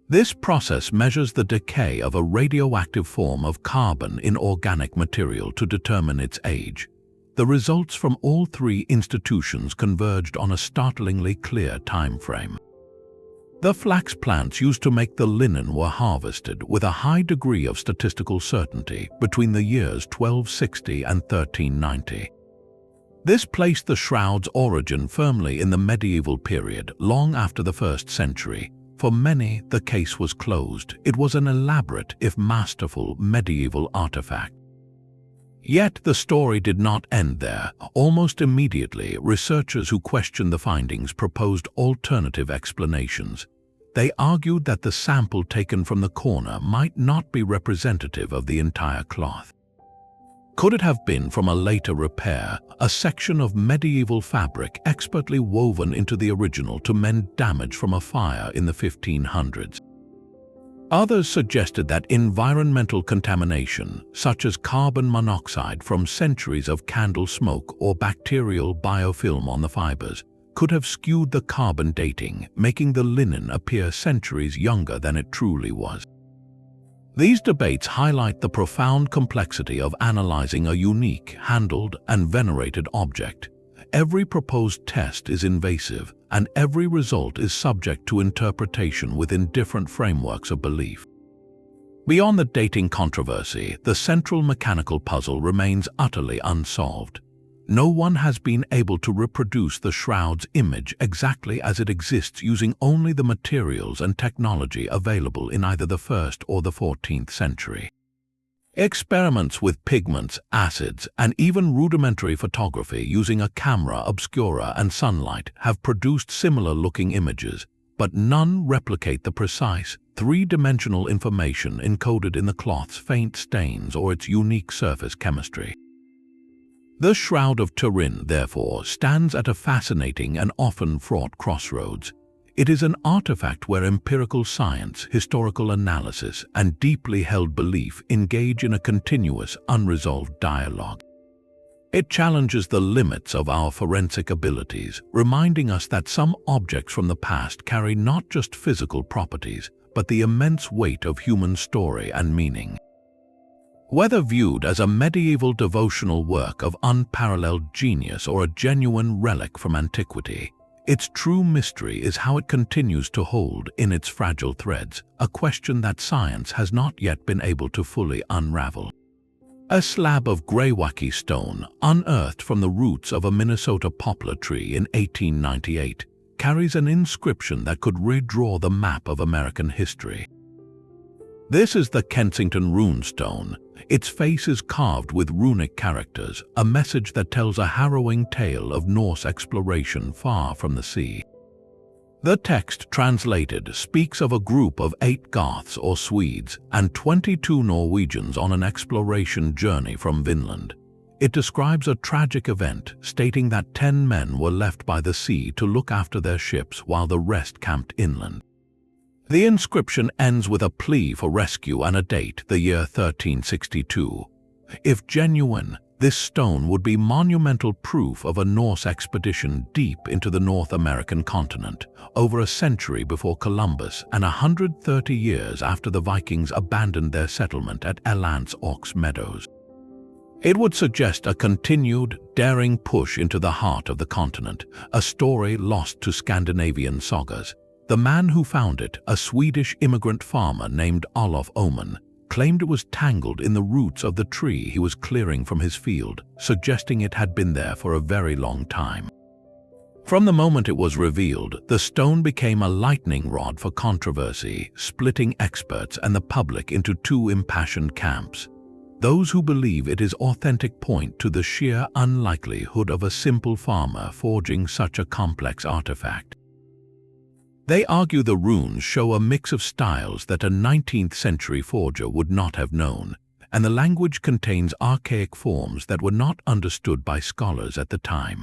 This process measures the decay of a radioactive form of carbon in organic material to determine its age. The results from all 3 institutions converged on a startlingly clear time frame. The flax plants used to make the linen were harvested with a high degree of statistical certainty between the years 1260 and 1390. This placed the shroud's origin firmly in the medieval period, long after the 1st century. For many, the case was closed. It was an elaborate, if masterful, medieval artifact. Yet the story did not end there. Almost immediately, researchers who questioned the findings proposed alternative explanations. They argued that the sample taken from the corner might not be representative of the entire cloth. Could it have been from a later repair, a section of medieval fabric expertly woven into the original to mend damage from a fire in the 1500s? Others suggested that environmental contamination, such as carbon monoxide from centuries of candle smoke or bacterial biofilm on the fibers, could have skewed the carbon dating, making the linen appear centuries younger than it truly was. These debates highlight the profound complexity of analyzing a unique, handled, and venerated object. Every proposed test is invasive, and every result is subject to interpretation within different frameworks of belief. Beyond the dating controversy, the central mechanical puzzle remains utterly unsolved. No one has been able to reproduce the shroud's image exactly as it exists using only the materials and technology available in either the 1st or the 14th century. Experiments with pigments, acids, and even rudimentary photography using a camera obscura and sunlight have produced similar-looking images, but none replicate the precise, 3-dimensional information encoded in the cloth's faint stains or its unique surface chemistry. The Shroud of Turin, therefore, stands at a fascinating and often fraught crossroads. It is an artifact where empirical science, historical analysis, and deeply held belief engage in a continuous, unresolved dialogue. It challenges the limits of our forensic abilities, reminding us that some objects from the past carry not just physical properties, but the immense weight of human story and meaning. Whether viewed as a medieval devotional work of unparalleled genius or a genuine relic from antiquity, its true mystery is how it continues to hold in its fragile threads, a question that science has not yet been able to fully unravel. A slab of Göbekli stone, unearthed from the roots of a Minnesota poplar tree in 1898, carries an inscription that could redraw the map of American history. This is the Kensington runestone. Its face is carved with runic characters, a message that tells a harrowing tale of Norse exploration far from the sea. The text, translated, speaks of a group of 8 Goths or Swedes and 22 Norwegians on an exploration journey from Vinland. It describes a tragic event, stating that 10 men were left by the sea to look after their ships while the rest camped inland. The inscription ends with a plea for rescue and a date, the year 1362. If genuine, this stone would be monumental proof of a Norse expedition deep into the North American continent, over a century before Columbus and 130 years after the Vikings abandoned their settlement at Elant's Ox Meadows. It would suggest a continued, daring push into the heart of the continent, a story lost to Scandinavian sagas. The man who found it, a Swedish immigrant farmer named Olof Åman, claimed it was tangled in the roots of the tree he was clearing from his field, suggesting it had been there for a very long time. From the moment it was revealed, the stone became a lightning rod for controversy, splitting experts and the public into 2 impassioned camps. Those who believe it is authentic point to the sheer unlikelihood of a simple farmer forging such a complex artifact. They argue the runes show a mix of styles that a 19th century forger would not have known, and the language contains archaic forms that were not understood by scholars at the time.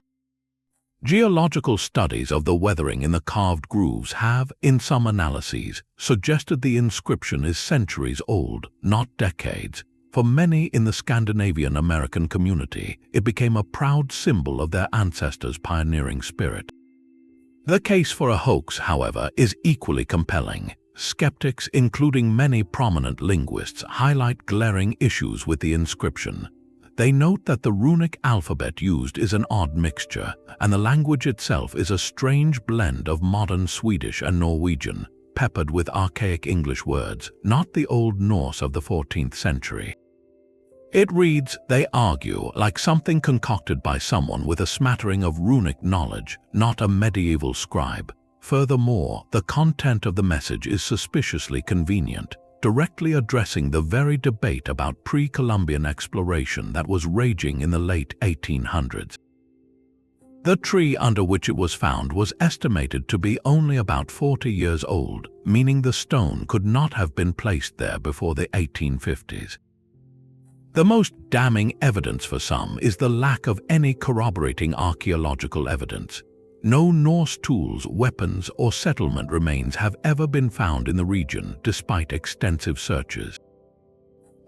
Geological studies of the weathering in the carved grooves have, in some analyses, suggested the inscription is centuries old, not decades. For many in the Scandinavian American community, it became a proud symbol of their ancestors' pioneering spirit. The case for a hoax, however, is equally compelling. Skeptics, including many prominent linguists, highlight glaring issues with the inscription. They note that the runic alphabet used is an odd mixture, and the language itself is a strange blend of modern Swedish and Norwegian, peppered with archaic English words, not the Old Norse of the 14th century. It reads, they argue, like something concocted by someone with a smattering of runic knowledge, not a medieval scribe. Furthermore, the content of the message is suspiciously convenient, directly addressing the very debate about pre-Columbian exploration that was raging in the late 1800s. The tree under which it was found was estimated to be only about 40 years old, meaning the stone could not have been placed there before the 1850s. The most damning evidence for some is the lack of any corroborating archaeological evidence. No Norse tools, weapons, or settlement remains have ever been found in the region despite extensive searches.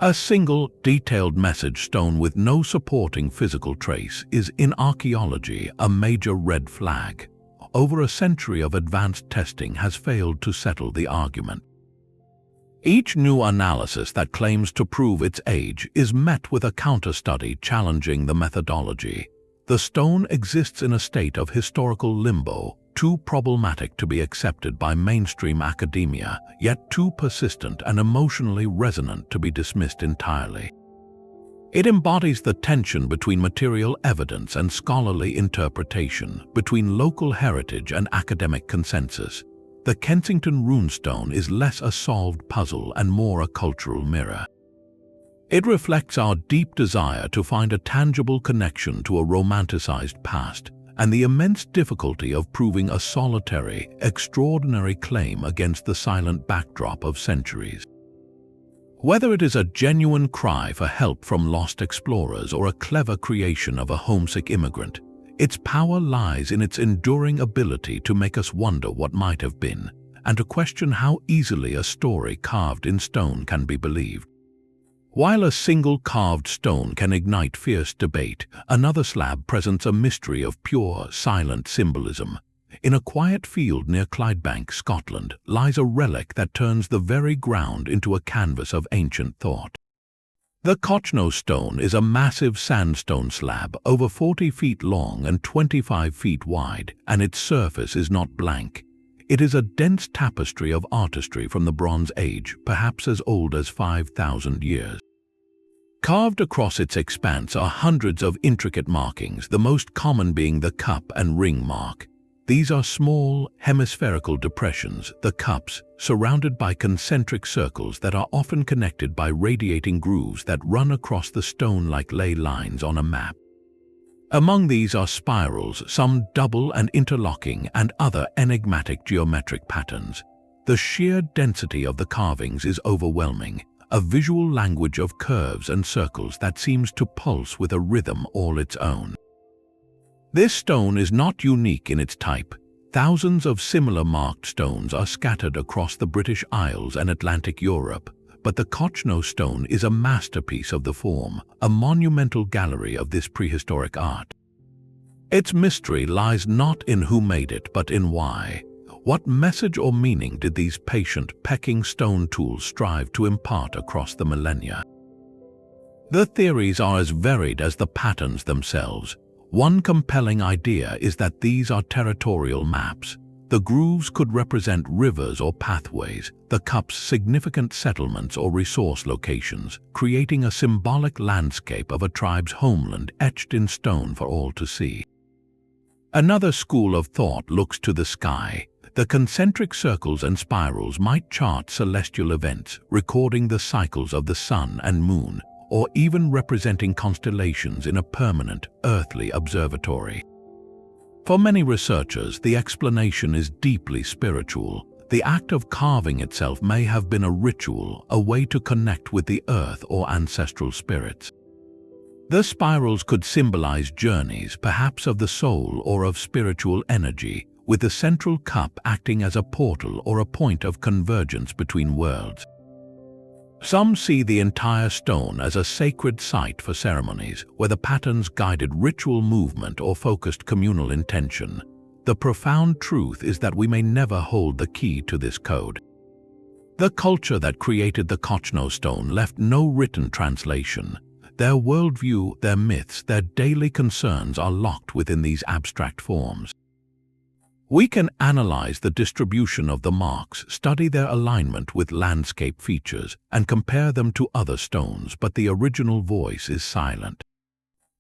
A single, detailed message stone with no supporting physical trace is, in archaeology, a major red flag. Over a century of advanced testing has failed to settle the argument. Each new analysis that claims to prove its age is met with a counter-study challenging the methodology. The stone exists in a state of historical limbo, too problematic to be accepted by mainstream academia, yet too persistent and emotionally resonant to be dismissed entirely. It embodies the tension between material evidence and scholarly interpretation, between local heritage and academic consensus. The Kensington runestone is less a solved puzzle and more a cultural mirror. It reflects our deep desire to find a tangible connection to a romanticized past and the immense difficulty of proving a solitary, extraordinary claim against the silent backdrop of centuries. Whether it is a genuine cry for help from lost explorers or a clever creation of a homesick immigrant, its power lies in its enduring ability to make us wonder what might have been, and to question how easily a story carved in stone can be believed. While a single carved stone can ignite fierce debate, another slab presents a mystery of pure, silent symbolism. In a quiet field near Clydebank, Scotland, lies a relic that turns the very ground into a canvas of ancient thought. The Cochno Stone is a massive sandstone slab over 40 feet long and 25 feet wide, and its surface is not blank. It is a dense tapestry of artistry from the Bronze Age, perhaps as old as 5,000 years. Carved across its expanse are hundreds of intricate markings, the most common being the cup and ring mark. These are small, hemispherical depressions, the cups, surrounded by concentric circles that are often connected by radiating grooves that run across the stone like ley lines on a map. Among these are spirals, some double and interlocking, and other enigmatic geometric patterns. The sheer density of the carvings is overwhelming, a visual language of curves and circles that seems to pulse with a rhythm all its own. This stone is not unique in its type. Thousands of similar marked stones are scattered across the British Isles and Atlantic Europe, but the Cochno Stone is a masterpiece of the form, a monumental gallery of this prehistoric art. Its mystery lies not in who made it, but in why. What message or meaning did these patient, pecking stone tools strive to impart across the millennia? The theories are as varied as the patterns themselves. One compelling idea is that these are territorial maps. The grooves could represent rivers or pathways, the cups significant settlements or resource locations, creating a symbolic landscape of a tribe's homeland etched in stone for all to see. Another school of thought looks to the sky. The concentric circles and spirals might chart celestial events, recording the cycles of the sun and moon, or even representing constellations in a permanent, earthly observatory. For many researchers, the explanation is deeply spiritual. The act of carving itself may have been a ritual, a way to connect with the earth or ancestral spirits. The spirals could symbolize journeys, perhaps of the soul or of spiritual energy, with the central cup acting as a portal or a point of convergence between worlds. Some see the entire stone as a sacred site for ceremonies, where the patterns guided ritual movement or focused communal intention. The profound truth is that we may never hold the key to this code. The culture that created the Cochno Stone left no written translation. Their worldview, their myths, their daily concerns are locked within these abstract forms. We can analyze the distribution of the marks, study their alignment with landscape features, and compare them to other stones, but the original voice is silent.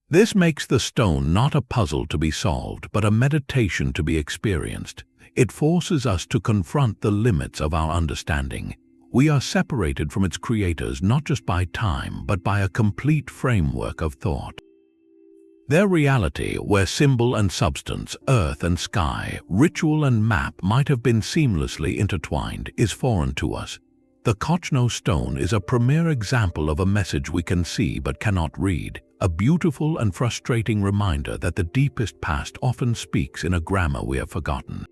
This makes the stone not a puzzle to be solved, but a meditation to be experienced. It forces us to confront the limits of our understanding. We are separated from its creators not just by time, but by a complete framework of thought. Their reality, where symbol and substance, earth and sky, ritual and map might have been seamlessly intertwined, is foreign to us. The Cochno Stone is a premier example of a message we can see but cannot read, a beautiful and frustrating reminder that the deepest past often speaks in a grammar we have forgotten.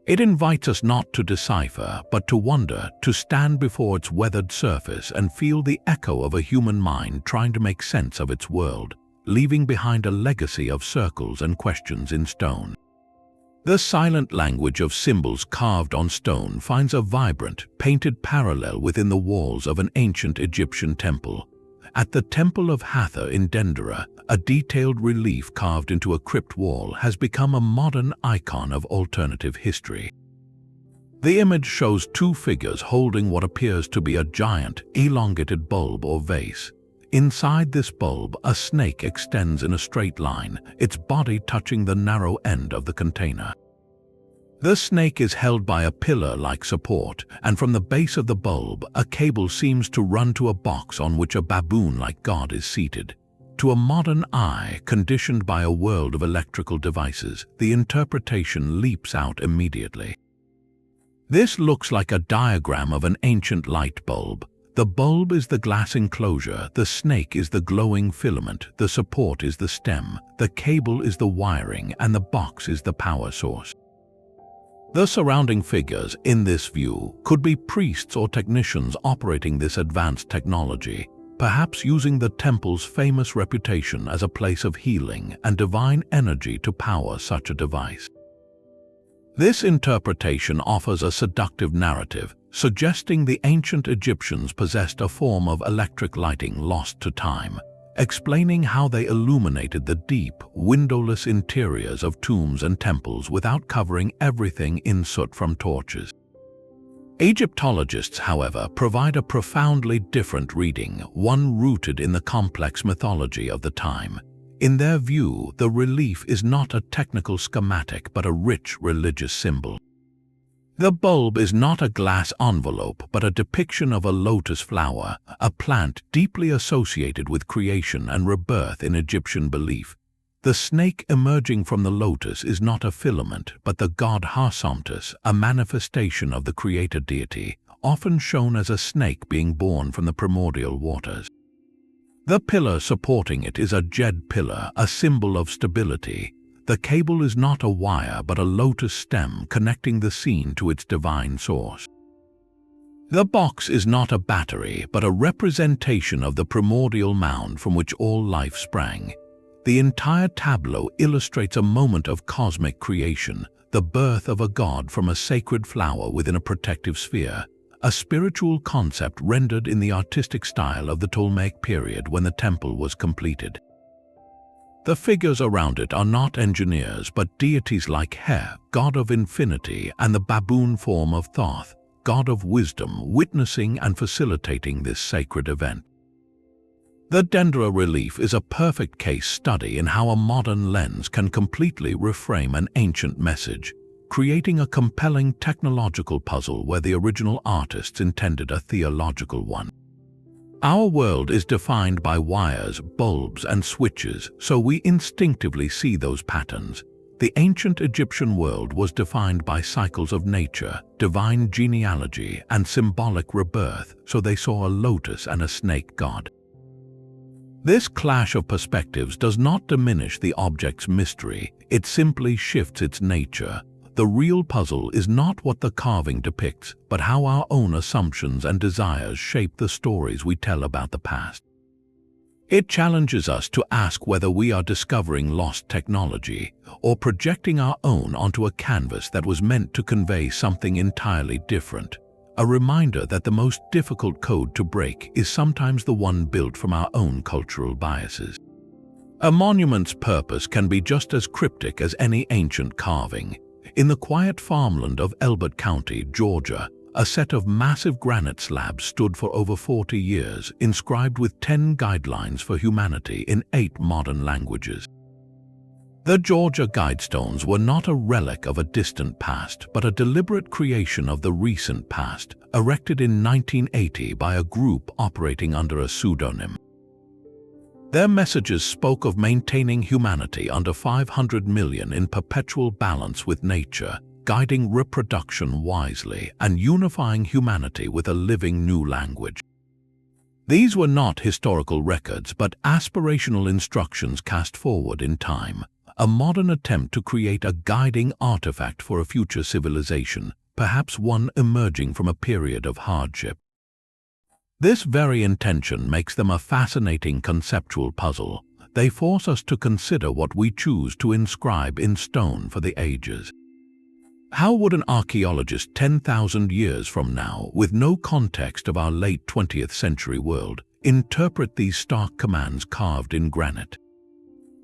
It invites us not to decipher, but to wonder, to stand before its weathered surface and feel the echo of a human mind trying to make sense of its world, leaving behind a legacy of circles and questions in stone. The silent language of symbols carved on stone finds a vibrant, painted parallel within the walls of an ancient Egyptian temple. At the Temple of Hathor in Dendera, a detailed relief carved into a crypt wall has become a modern icon of alternative history. The image shows two figures holding what appears to be a giant, elongated bulb or vase. Inside this bulb, a snake extends in a straight line, its body touching the narrow end of the container. The snake is held by a pillar-like support, and from the base of the bulb, a cable seems to run to a box on which a baboon-like god is seated. To a modern eye, conditioned by a world of electrical devices, the interpretation leaps out immediately. This looks like a diagram of an ancient light bulb. The bulb is the glass enclosure, the snake is the glowing filament, the support is the stem, the cable is the wiring, and the box is the power source. The surrounding figures in this view could be priests or technicians operating this advanced technology, perhaps using the temple's famous reputation as a place of healing and divine energy to power such a device. This interpretation offers a seductive narrative, suggesting the ancient Egyptians possessed a form of electric lighting lost to time, explaining how they illuminated the deep, windowless interiors of tombs and temples without covering everything in soot from torches. Egyptologists, however, provide a profoundly different reading, one rooted in the complex mythology of the time. In their view, the relief is not a technical schematic but a rich religious symbol. The bulb is not a glass envelope but a depiction of a lotus flower, a plant deeply associated with creation and rebirth in Egyptian belief. The snake emerging from the lotus is not a filament but the god Harsamtus, a manifestation of the creator deity, often shown as a snake being born from the primordial waters. The pillar supporting it is a jed pillar, a symbol of stability. The cable is not a wire but a lotus stem connecting the scene to its divine source. The box is not a battery but a representation of the primordial mound from which all life sprang. The entire tableau illustrates a moment of cosmic creation, the birth of a god from a sacred flower within a protective sphere, a spiritual concept rendered in the artistic style of the Ptolemaic period when the temple was completed. The figures around it are not engineers but deities like He, god of infinity, and the baboon form of Thoth, god of wisdom, witnessing and facilitating this sacred event. The Dendera relief is a perfect case study in how a modern lens can completely reframe an ancient message, creating a compelling technological puzzle where the original artists intended a theological one. Our world is defined by wires, bulbs, and switches, so we instinctively see those patterns. The ancient Egyptian world was defined by cycles of nature, divine genealogy, and symbolic rebirth, so they saw a lotus and a snake god. This clash of perspectives does not diminish the object's mystery, it simply shifts its nature. The real puzzle is not what the carving depicts, but how our own assumptions and desires shape the stories we tell about the past. It challenges us to ask whether we are discovering lost technology or projecting our own onto a canvas that was meant to convey something entirely different. A reminder that the most difficult code to break is sometimes the one built from our own cultural biases. A monument's purpose can be just as cryptic as any ancient carving. In the quiet farmland of Elbert County, Georgia, a set of massive granite slabs stood for over 40 years, inscribed with 10 guidelines for humanity in 8 modern languages. The Georgia Guidestones were not a relic of a distant past, but a deliberate creation of the recent past, erected in 1980 by a group operating under a pseudonym. Their messages spoke of maintaining humanity under 500 million in perpetual balance with nature, guiding reproduction wisely, and unifying humanity with a living new language. These were not historical records, but aspirational instructions cast forward in time, a modern attempt to create a guiding artifact for a future civilization, perhaps one emerging from a period of hardship. This very intention makes them a fascinating conceptual puzzle. They force us to consider what we choose to inscribe in stone for the ages. How would an archaeologist 10,000 years from now, with no context of our late 20th century world, interpret these stark commands carved in granite?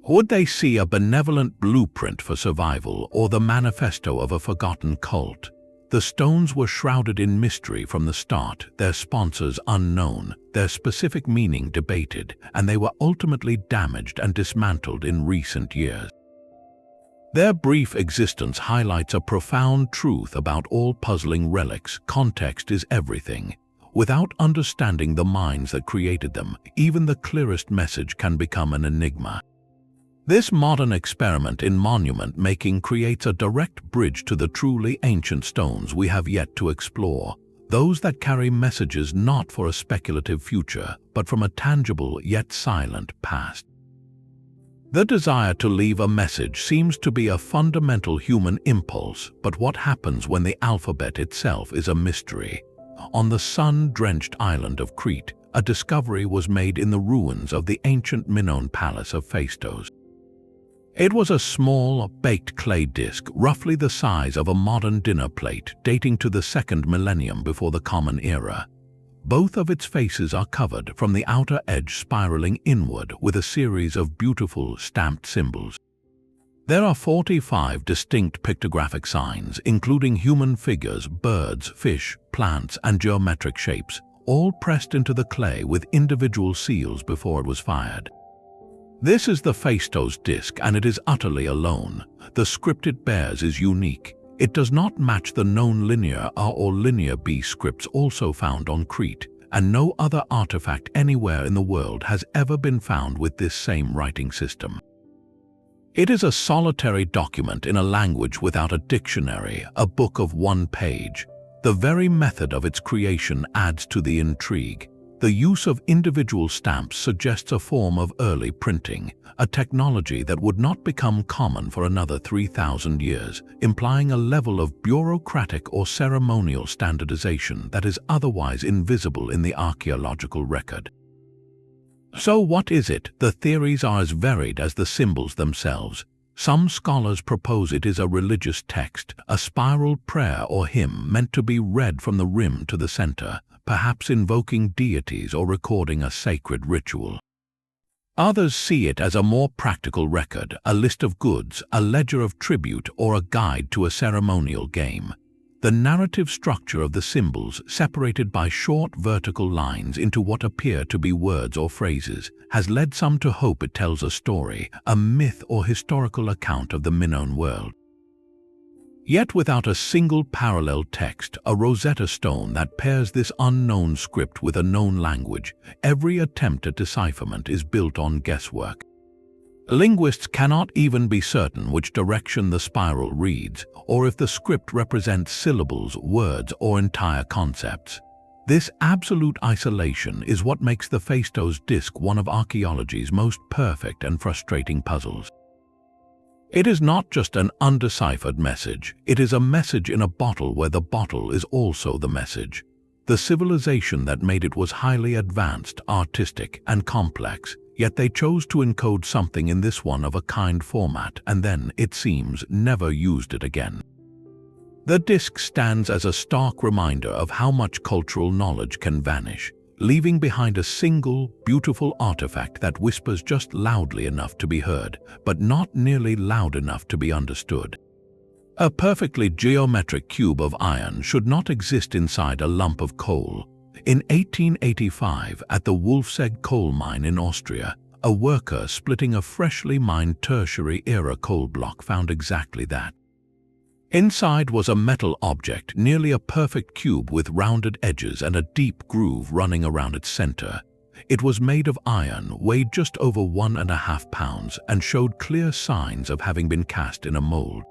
Would they see a benevolent blueprint for survival or the manifesto of a forgotten cult? The stones were shrouded in mystery from the start, their sponsors unknown, their specific meaning debated, and they were ultimately damaged and dismantled in recent years. Their brief existence highlights a profound truth about all puzzling relics: context is everything. Without understanding the minds that created them, even the clearest message can become an enigma. This modern experiment in monument making creates a direct bridge to the truly ancient stones we have yet to explore, those that carry messages not for a speculative future, but from a tangible yet silent past. The desire to leave a message seems to be a fundamental human impulse, but what happens when the alphabet itself is a mystery? On the sun-drenched island of Crete, a discovery was made in the ruins of the ancient Minoan palace of Phaistos. It was a small, baked clay disc, roughly the size of a modern dinner plate, dating to the 2nd millennium before the Common Era. Both of its faces are covered, from the outer edge spiraling inward, with a series of beautiful stamped symbols. There are 45 distinct pictographic signs, including human figures, birds, fish, plants, and geometric shapes, all pressed into the clay with individual seals before it was fired. This is the Phaistos Disc, and it is utterly alone. The script it bears is unique. It does not match the known linear A or linear B scripts also found on Crete, and no other artifact anywhere in the world has ever been found with this same writing system. It is a solitary document in a language without a dictionary, a book of one page. The very method of its creation adds to the intrigue. The use of individual stamps suggests a form of early printing, a technology that would not become common for another 3,000 years, implying a level of bureaucratic or ceremonial standardization that is otherwise invisible in the archaeological record. So what is it? The theories are as varied as the symbols themselves. Some scholars propose it is a religious text, a spiral prayer or hymn meant to be read from the rim to the center, perhaps invoking deities or recording a sacred ritual. Others see it as a more practical record, a list of goods, a ledger of tribute, or a guide to a ceremonial game. The narrative structure of the symbols, separated by short vertical lines into what appear to be words or phrases, has led some to hope it tells a story, a myth or historical account of the Minoan world. Yet without a single parallel text, a Rosetta Stone that pairs this unknown script with a known language, every attempt at decipherment is built on guesswork. Linguists cannot even be certain which direction the spiral reads, or if the script represents syllables, words, or entire concepts. This absolute isolation is what makes the Phaistos Disc one of archaeology's most perfect and frustrating puzzles. It is not just an undeciphered message, it is a message in a bottle where the bottle is also the message. The civilization that made it was highly advanced, artistic, and complex, yet they chose to encode something in this one-of-a-kind format and then, it seems, never used it again. The disc stands as a stark reminder of how much cultural knowledge can vanish, leaving behind a single, beautiful artifact that whispers just loudly enough to be heard, but not nearly loud enough to be understood. A perfectly geometric cube of iron should not exist inside a lump of coal. In 1885, at the Wolfsegg coal mine in Austria, a worker splitting a freshly mined tertiary-era coal block found exactly that. Inside was a metal object, nearly a perfect cube with rounded edges and a deep groove running around its center. It was made of iron, weighed just over 1.5 pounds, and showed clear signs of having been cast in a mold.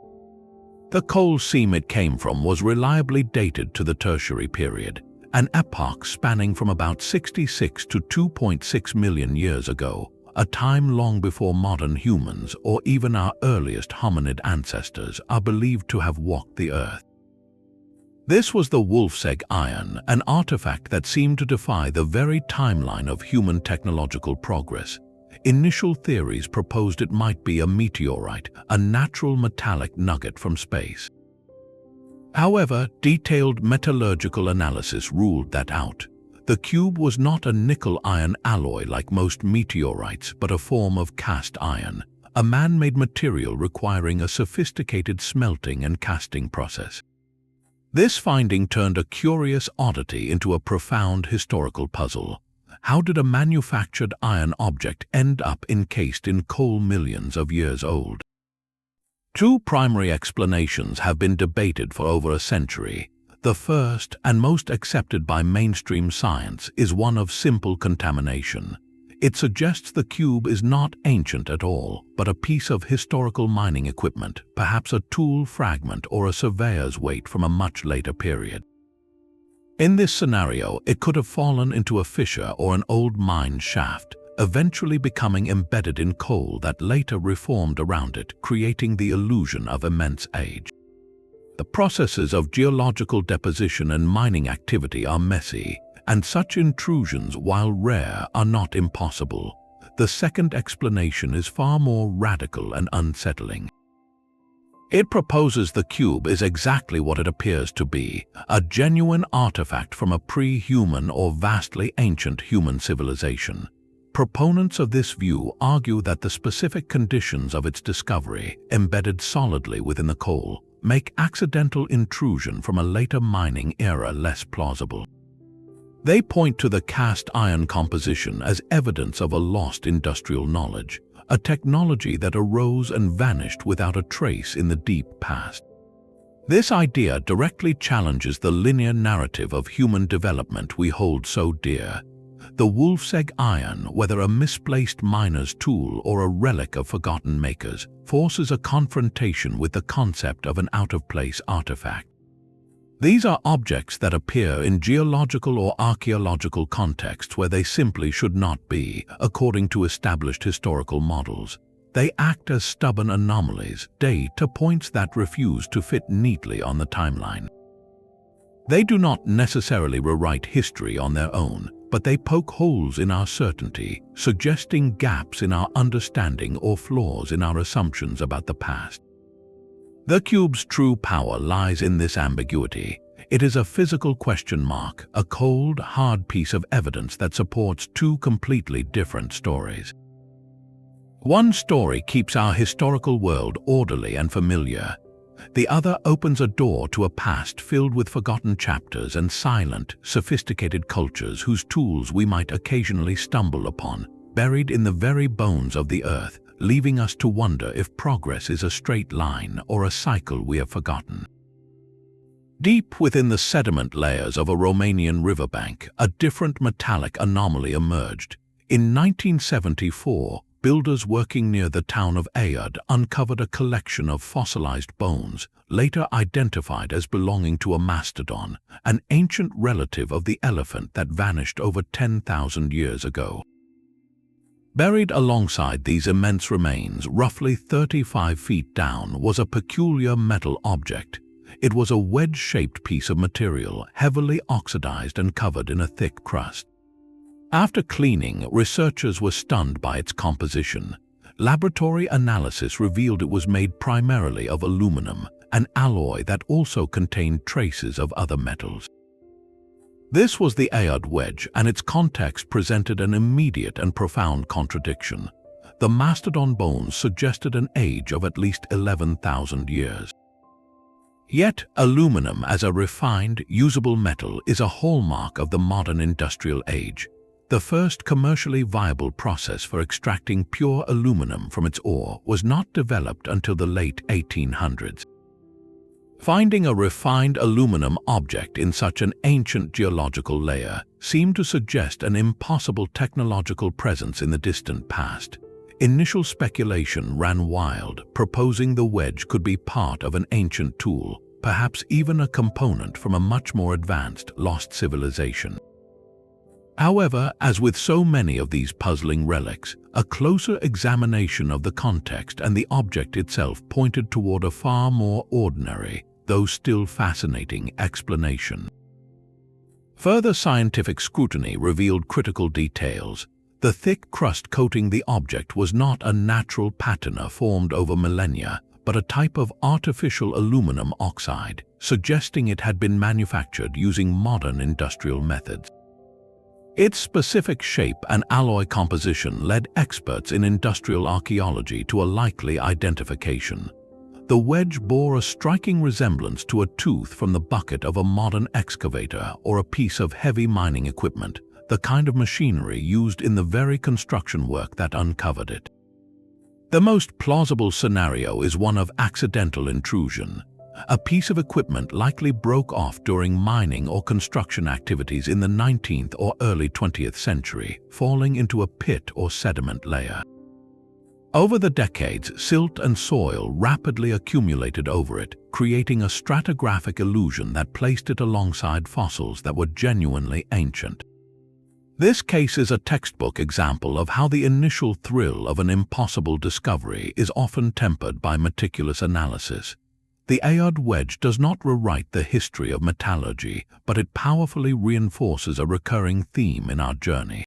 The coal seam it came from was reliably dated to the Tertiary period, an epoch spanning from about 66 to 2.6 million years ago, a time long before modern humans or even our earliest hominid ancestors are believed to have walked the earth. This was the Wolfsegg iron, an artifact that seemed to defy the very timeline of human technological progress. Initial theories proposed it might be a meteorite, a natural metallic nugget from space. However, detailed metallurgical analysis ruled that out. The cube was not a nickel-iron alloy like most meteorites, but a form of cast iron, a man-made material requiring a sophisticated smelting and casting process. This finding turned a curious oddity into a profound historical puzzle. How did a manufactured iron object end up encased in coal millions of years old? Two primary explanations have been debated for over a century. The first, and most accepted by mainstream science, is one of simple contamination. It suggests the cube is not ancient at all, but a piece of historical mining equipment, perhaps a tool fragment or a surveyor's weight from a much later period. In this scenario, it could have fallen into a fissure or an old mine shaft, eventually becoming embedded in coal that later reformed around it, creating the illusion of immense age. The processes of geological deposition and mining activity are messy, and such intrusions, while rare, are not impossible. The second explanation is far more radical and unsettling. It proposes the cube is exactly what it appears to be, a genuine artifact from a pre-human or vastly ancient human civilization. Proponents of this view argue that the specific conditions of its discovery, embedded solidly within the coal, make accidental intrusion from a later mining era less plausible. They point to the cast iron composition as evidence of a lost industrial knowledge, a technology that arose and vanished without a trace in the deep past. This idea directly challenges the linear narrative of human development we hold so dear. The Wolfsegg iron, whether a misplaced miner's tool or a relic of forgotten makers, forces a confrontation with the concept of an out-of-place artifact. These are objects that appear in geological or archaeological contexts where they simply should not be, according to established historical models. They act as stubborn anomalies, data points that refuse to fit neatly on the timeline. They do not necessarily rewrite history on their own, but they poke holes in our certainty, suggesting gaps in our understanding or flaws in our assumptions about the past. The cube's true power lies in this ambiguity. It is a physical question mark, a cold, hard piece of evidence that supports two completely different stories. One story keeps our historical world orderly and familiar. The other opens a door to a past filled with forgotten chapters and silent, sophisticated cultures whose tools we might occasionally stumble upon, buried in the very bones of the earth, leaving us to wonder if progress is a straight line or a cycle we have forgotten. Deep within the sediment layers of a Romanian riverbank, a different metallic anomaly emerged. In 1974, builders working near the town of Aiud uncovered a collection of fossilized bones, later identified as belonging to a mastodon, an ancient relative of the elephant that vanished over 10,000 years ago. Buried alongside these immense remains, roughly 35 feet down, was a peculiar metal object. It was a wedge-shaped piece of material, heavily oxidized and covered in a thick crust. After cleaning, researchers were stunned by its composition. Laboratory analysis revealed it was made primarily of aluminum, an alloy that also contained traces of other metals. This was the Aiud wedge, and its context presented an immediate and profound contradiction. The mastodon bones suggested an age of at least 11,000 years. Yet, aluminum as a refined, usable metal is a hallmark of the modern industrial age. The first commercially viable process for extracting pure aluminum from its ore was not developed until the late 1800s. Finding a refined aluminum object in such an ancient geological layer seemed to suggest an impossible technological presence in the distant past. Initial speculation ran wild, proposing the wedge could be part of an ancient tool, perhaps even a component from a much more advanced, lost civilization. However, as with so many of these puzzling relics, a closer examination of the context and the object itself pointed toward a far more ordinary, though still fascinating, explanation. Further scientific scrutiny revealed critical details. The thick crust coating the object was not a natural patina formed over millennia, but a type of artificial aluminum oxide, suggesting it had been manufactured using modern industrial methods. Its specific shape and alloy composition led experts in industrial archaeology to a likely identification. The wedge bore a striking resemblance to a tooth from the bucket of a modern excavator or a piece of heavy mining equipment, the kind of machinery used in the very construction work that uncovered it. The most plausible scenario is one of accidental intrusion. A piece of equipment likely broke off during mining or construction activities in the 19th or early 20th century, falling into a pit or sediment layer. Over the decades, silt and soil rapidly accumulated over it, creating a stratigraphic illusion that placed it alongside fossils that were genuinely ancient. This case is a textbook example of how the initial thrill of an impossible discovery is often tempered by meticulous analysis. The Aiud wedge does not rewrite the history of metallurgy, but it powerfully reinforces a recurring theme in our journey.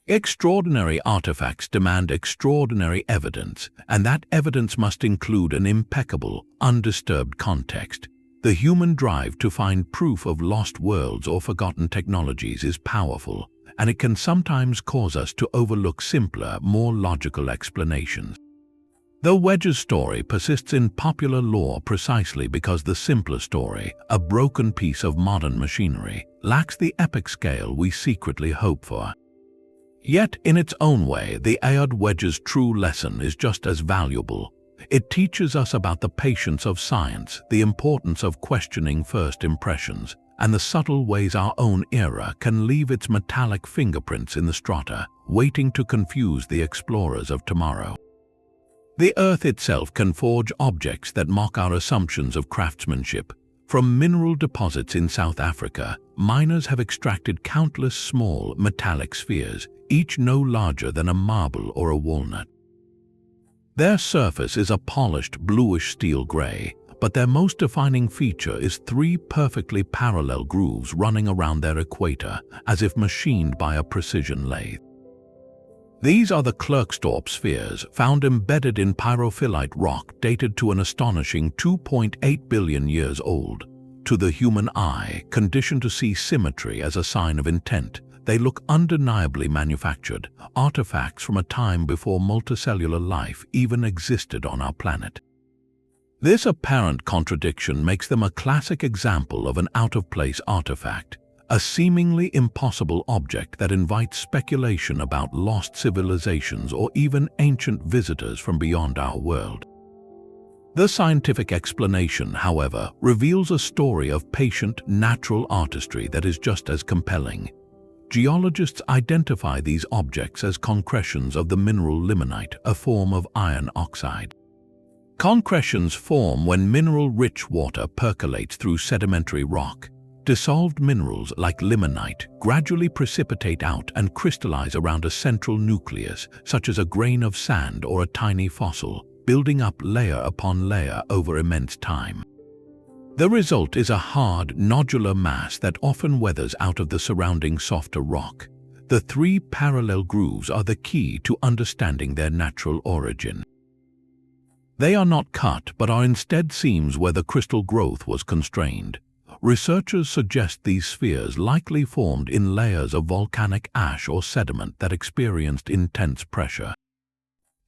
Extraordinary artifacts demand extraordinary evidence, and that evidence must include an impeccable, undisturbed context. The human drive to find proof of lost worlds or forgotten technologies is powerful, and it can sometimes cause us to overlook simpler, more logical explanations. The wedge's story persists in popular lore precisely because the simpler story, a broken piece of modern machinery, lacks the epic scale we secretly hope for. Yet, in its own way, the Aiud wedge's true lesson is just as valuable. It teaches us about the patience of science, the importance of questioning first impressions, and the subtle ways our own era can leave its metallic fingerprints in the strata, waiting to confuse the explorers of tomorrow. The Earth itself can forge objects that mock our assumptions of craftsmanship. From mineral deposits in South Africa, miners have extracted countless small metallic spheres, each no larger than a marble or a walnut. Their surface is a polished bluish steel gray, but their most defining feature is three perfectly parallel grooves running around their equator, as if machined by a precision lathe. These are the Klerksdorp spheres, found embedded in pyrophyllite rock dated to an astonishing 2.8 billion years old. To the human eye, conditioned to see symmetry as a sign of intent, they look undeniably manufactured, artifacts from a time before multicellular life even existed on our planet. This apparent contradiction makes them a classic example of an out-of-place artifact, a seemingly impossible object that invites speculation about lost civilizations or even ancient visitors from beyond our world. The scientific explanation, however, reveals a story of patient, natural artistry that is just as compelling. Geologists identify these objects as concretions of the mineral limonite, a form of iron oxide. Concretions form when mineral-rich water percolates through sedimentary rock. Dissolved minerals like limonite gradually precipitate out and crystallize around a central nucleus, such as a grain of sand or a tiny fossil, building up layer upon layer over immense time. The result is a hard, nodular mass that often weathers out of the surrounding softer rock. The three parallel grooves are the key to understanding their natural origin. They are not cut, but are instead seams where the crystal growth was constrained. Researchers suggest these spheres likely formed in layers of volcanic ash or sediment that experienced intense pressure.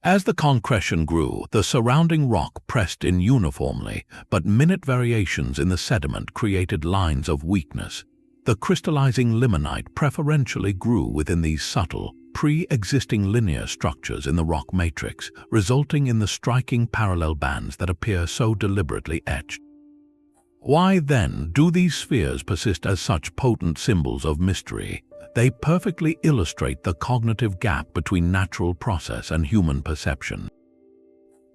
As the concretion grew, the surrounding rock pressed in uniformly, but minute variations in the sediment created lines of weakness. The crystallizing limonite preferentially grew within these subtle, pre-existing linear structures in the rock matrix, resulting in the striking parallel bands that appear so deliberately etched. Why then do these spheres persist as such potent symbols of mystery? They perfectly illustrate the cognitive gap between natural process and human perception.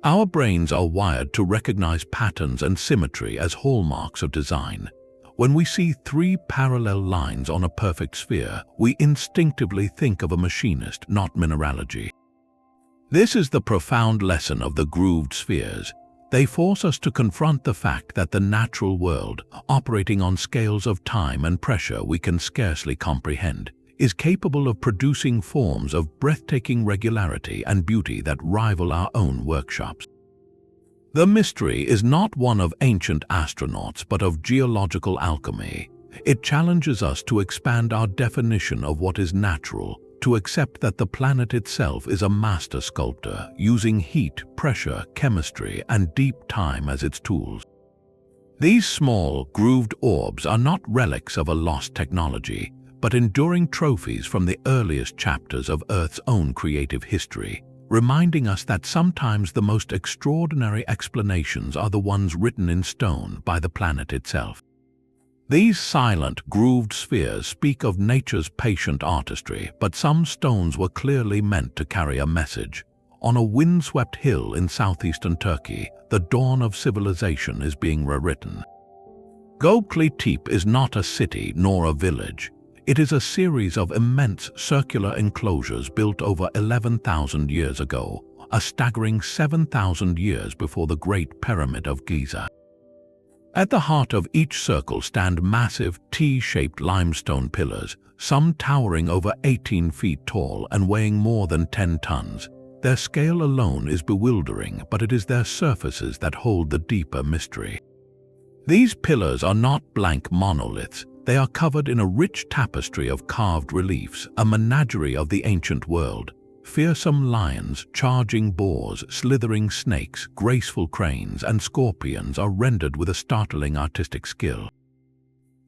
Our brains are wired to recognize patterns and symmetry as hallmarks of design. When we see three parallel lines on a perfect sphere, we instinctively think of a machinist, not mineralogy. This is the profound lesson of the grooved spheres. They force us to confront the fact that the natural world, operating on scales of time and pressure we can scarcely comprehend, is capable of producing forms of breathtaking regularity and beauty that rival our own workshops. The mystery is not one of ancient astronauts, but of geological alchemy. It challenges us to expand our definition of what is natural, to accept that the planet itself is a master sculptor, using heat, pressure, chemistry, and deep time as its tools. These small, grooved orbs are not relics of a lost technology, but enduring trophies from the earliest chapters of Earth's own creative history, reminding us that sometimes the most extraordinary explanations are the ones written in stone by the planet itself. These silent, grooved spheres speak of nature's patient artistry, but some stones were clearly meant to carry a message. On a windswept hill in southeastern Turkey, the dawn of civilization is being rewritten. Göbekli Tepe is not a city nor a village. It is a series of immense circular enclosures built over 11,000 years ago, a staggering 7,000 years before the Great Pyramid of Giza. At the heart of each circle stand massive T-shaped limestone pillars, some towering over 18 feet tall and weighing more than 10 tons. Their scale alone is bewildering, but it is their surfaces that hold the deeper mystery. These pillars are not blank monoliths. They are covered in a rich tapestry of carved reliefs, a menagerie of the ancient world. Fearsome lions, charging boars, slithering snakes, graceful cranes, and scorpions are rendered with a startling artistic skill.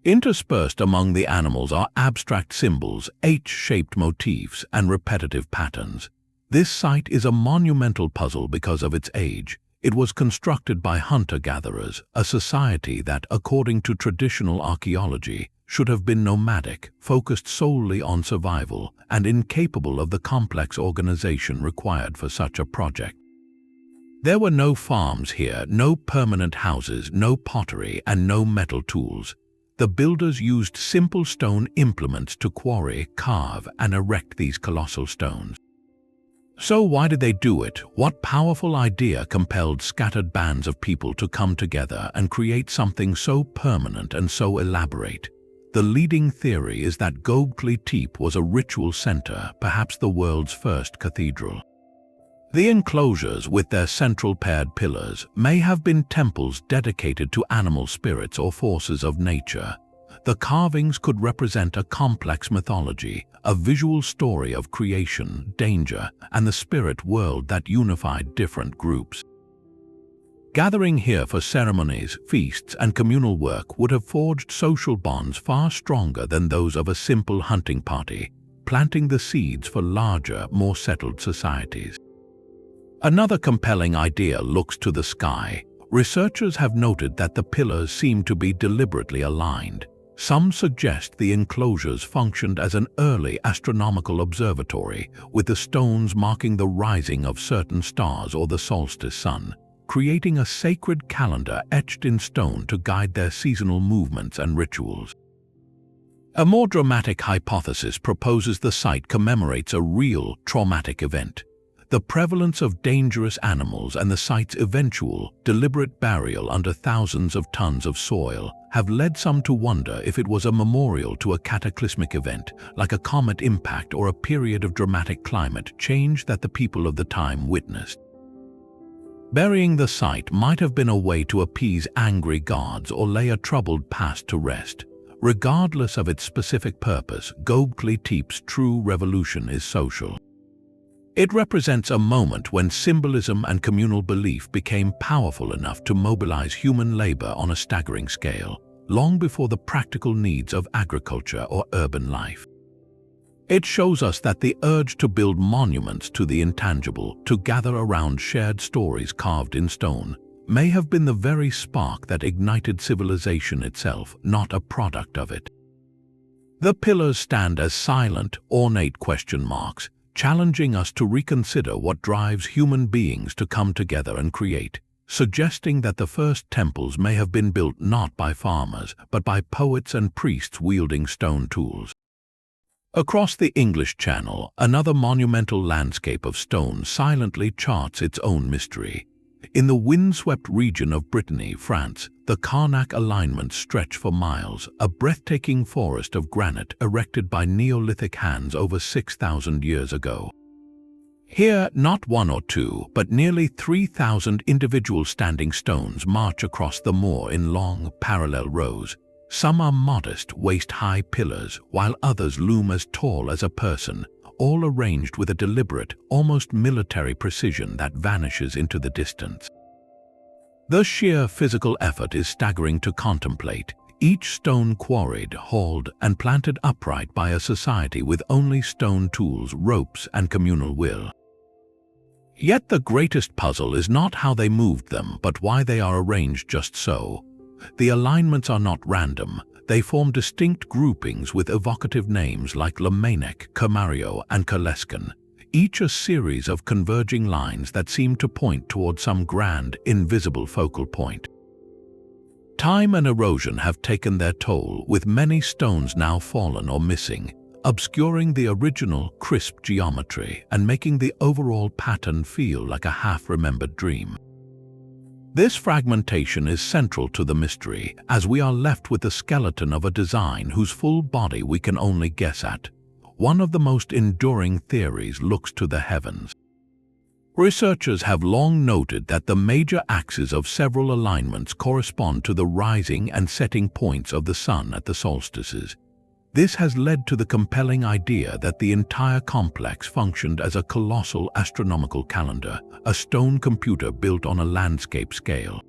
Interspersed among the animals are abstract symbols, H-shaped motifs, and repetitive patterns. This site is a monumental puzzle because of its age. It was constructed by hunter-gatherers, a society that, according to traditional archaeology, should have been nomadic, focused solely on survival, and incapable of the complex organization required for such a project. There were no farms here, no permanent houses, no pottery, and no metal tools. The builders used simple stone implements to quarry, carve, and erect these colossal stones. So why did they do it? What powerful idea compelled scattered bands of people to come together and create something so permanent and so elaborate? The leading theory is that Göbekli Tepe was a ritual center, perhaps the world's first cathedral. The enclosures, with their central paired pillars, may have been temples dedicated to animal spirits or forces of nature. The carvings could represent a complex mythology, a visual story of creation, danger, and the spirit world that unified different groups. Gathering here for ceremonies, feasts, and communal work would have forged social bonds far stronger than those of a simple hunting party, planting the seeds for larger, more settled societies. Another compelling idea looks to the sky. Researchers have noted that the pillars seem to be deliberately aligned. Some suggest the enclosures functioned as an early astronomical observatory, with the stones marking the rising of certain stars or the solstice sun, creating a sacred calendar etched in stone to guide their seasonal movements and rituals. A more dramatic hypothesis proposes the site commemorates a real traumatic event. The prevalence of dangerous animals and the site's eventual, deliberate burial under thousands of tons of soil have led some to wonder if it was a memorial to a cataclysmic event, like a comet impact or a period of dramatic climate change that the people of the time witnessed. Burying the site might have been a way to appease angry gods or lay a troubled past to rest. Regardless of its specific purpose, Göbekli Tepe's true revolution is social. It represents a moment when symbolism and communal belief became powerful enough to mobilize human labor on a staggering scale, long before the practical needs of agriculture or urban life. It shows us that the urge to build monuments to the intangible, to gather around shared stories carved in stone, may have been the very spark that ignited civilization itself, not a product of it. The pillars stand as silent, ornate question marks, challenging us to reconsider what drives human beings to come together and create, suggesting that the first temples may have been built not by farmers, but by poets and priests wielding stone tools. Across the English Channel, another monumental landscape of stone silently charts its own mystery. In the windswept region of Brittany, France, the Carnac alignments stretch for miles, a breathtaking forest of granite erected by Neolithic hands over 6,000 years ago. Here, not one or two, but nearly 3,000 individual standing stones march across the moor in long, parallel rows. Some are modest, waist-high pillars, while others loom as tall as a person, all arranged with a deliberate, almost military precision that vanishes into the distance. The sheer physical effort is staggering to contemplate, each stone quarried, hauled, and planted upright by a society with only stone tools, ropes, and communal will. Yet the greatest puzzle is not how they moved them, but why they are arranged just so. The alignments are not random. They form distinct groupings with evocative names like Lamanek, Camario, and Kaleskan, each a series of converging lines that seem to point toward some grand, invisible focal point. Time and erosion have taken their toll, with many stones now fallen or missing, obscuring the original, crisp geometry and making the overall pattern feel like a half-remembered dream. This fragmentation is central to the mystery, as we are left with the skeleton of a design whose full body we can only guess at. One of the most enduring theories looks to the heavens. Researchers have long noted that the major axes of several alignments correspond to the rising and setting points of the sun at the solstices. This has led to the compelling idea that the entire complex functioned as a colossal astronomical calendar, a stone computer built on a landscape scale.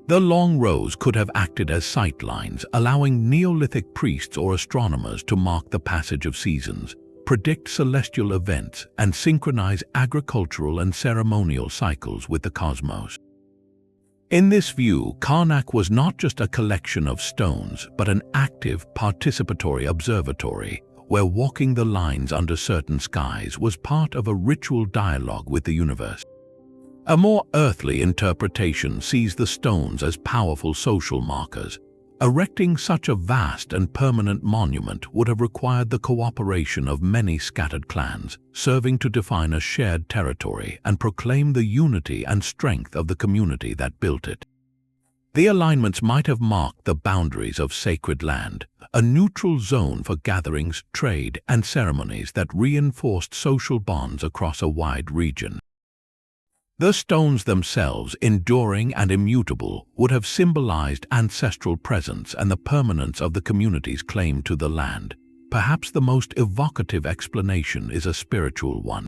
The long rows could have acted as sight lines, allowing Neolithic priests or astronomers to mark the passage of seasons, predict celestial events, and synchronize agricultural and ceremonial cycles with the cosmos. In this view, Carnac was not just a collection of stones, but an active, participatory observatory, where walking the lines under certain skies was part of a ritual dialogue with the universe. A more earthly interpretation sees the stones as powerful social markers. Erecting such a vast and permanent monument would have required the cooperation of many scattered clans, serving to define a shared territory and proclaim the unity and strength of the community that built it. The alignments might have marked the boundaries of sacred land, a neutral zone for gatherings, trade, and ceremonies that reinforced social bonds across a wide region. The stones themselves, enduring and immutable, would have symbolized ancestral presence and the permanence of the community's claim to the land. Perhaps the most evocative explanation is a spiritual one.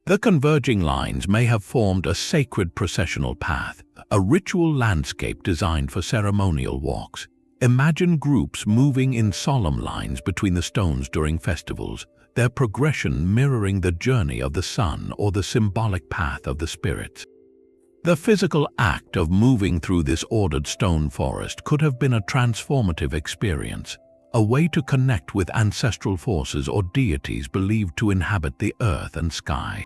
The converging lines may have formed a sacred processional path, a ritual landscape designed for ceremonial walks. Imagine groups moving in solemn lines between the stones during festivals, their progression mirroring the journey of the sun or the symbolic path of the spirits. The physical act of moving through this ordered stone forest could have been a transformative experience, a way to connect with ancestral forces or deities believed to inhabit the earth and sky.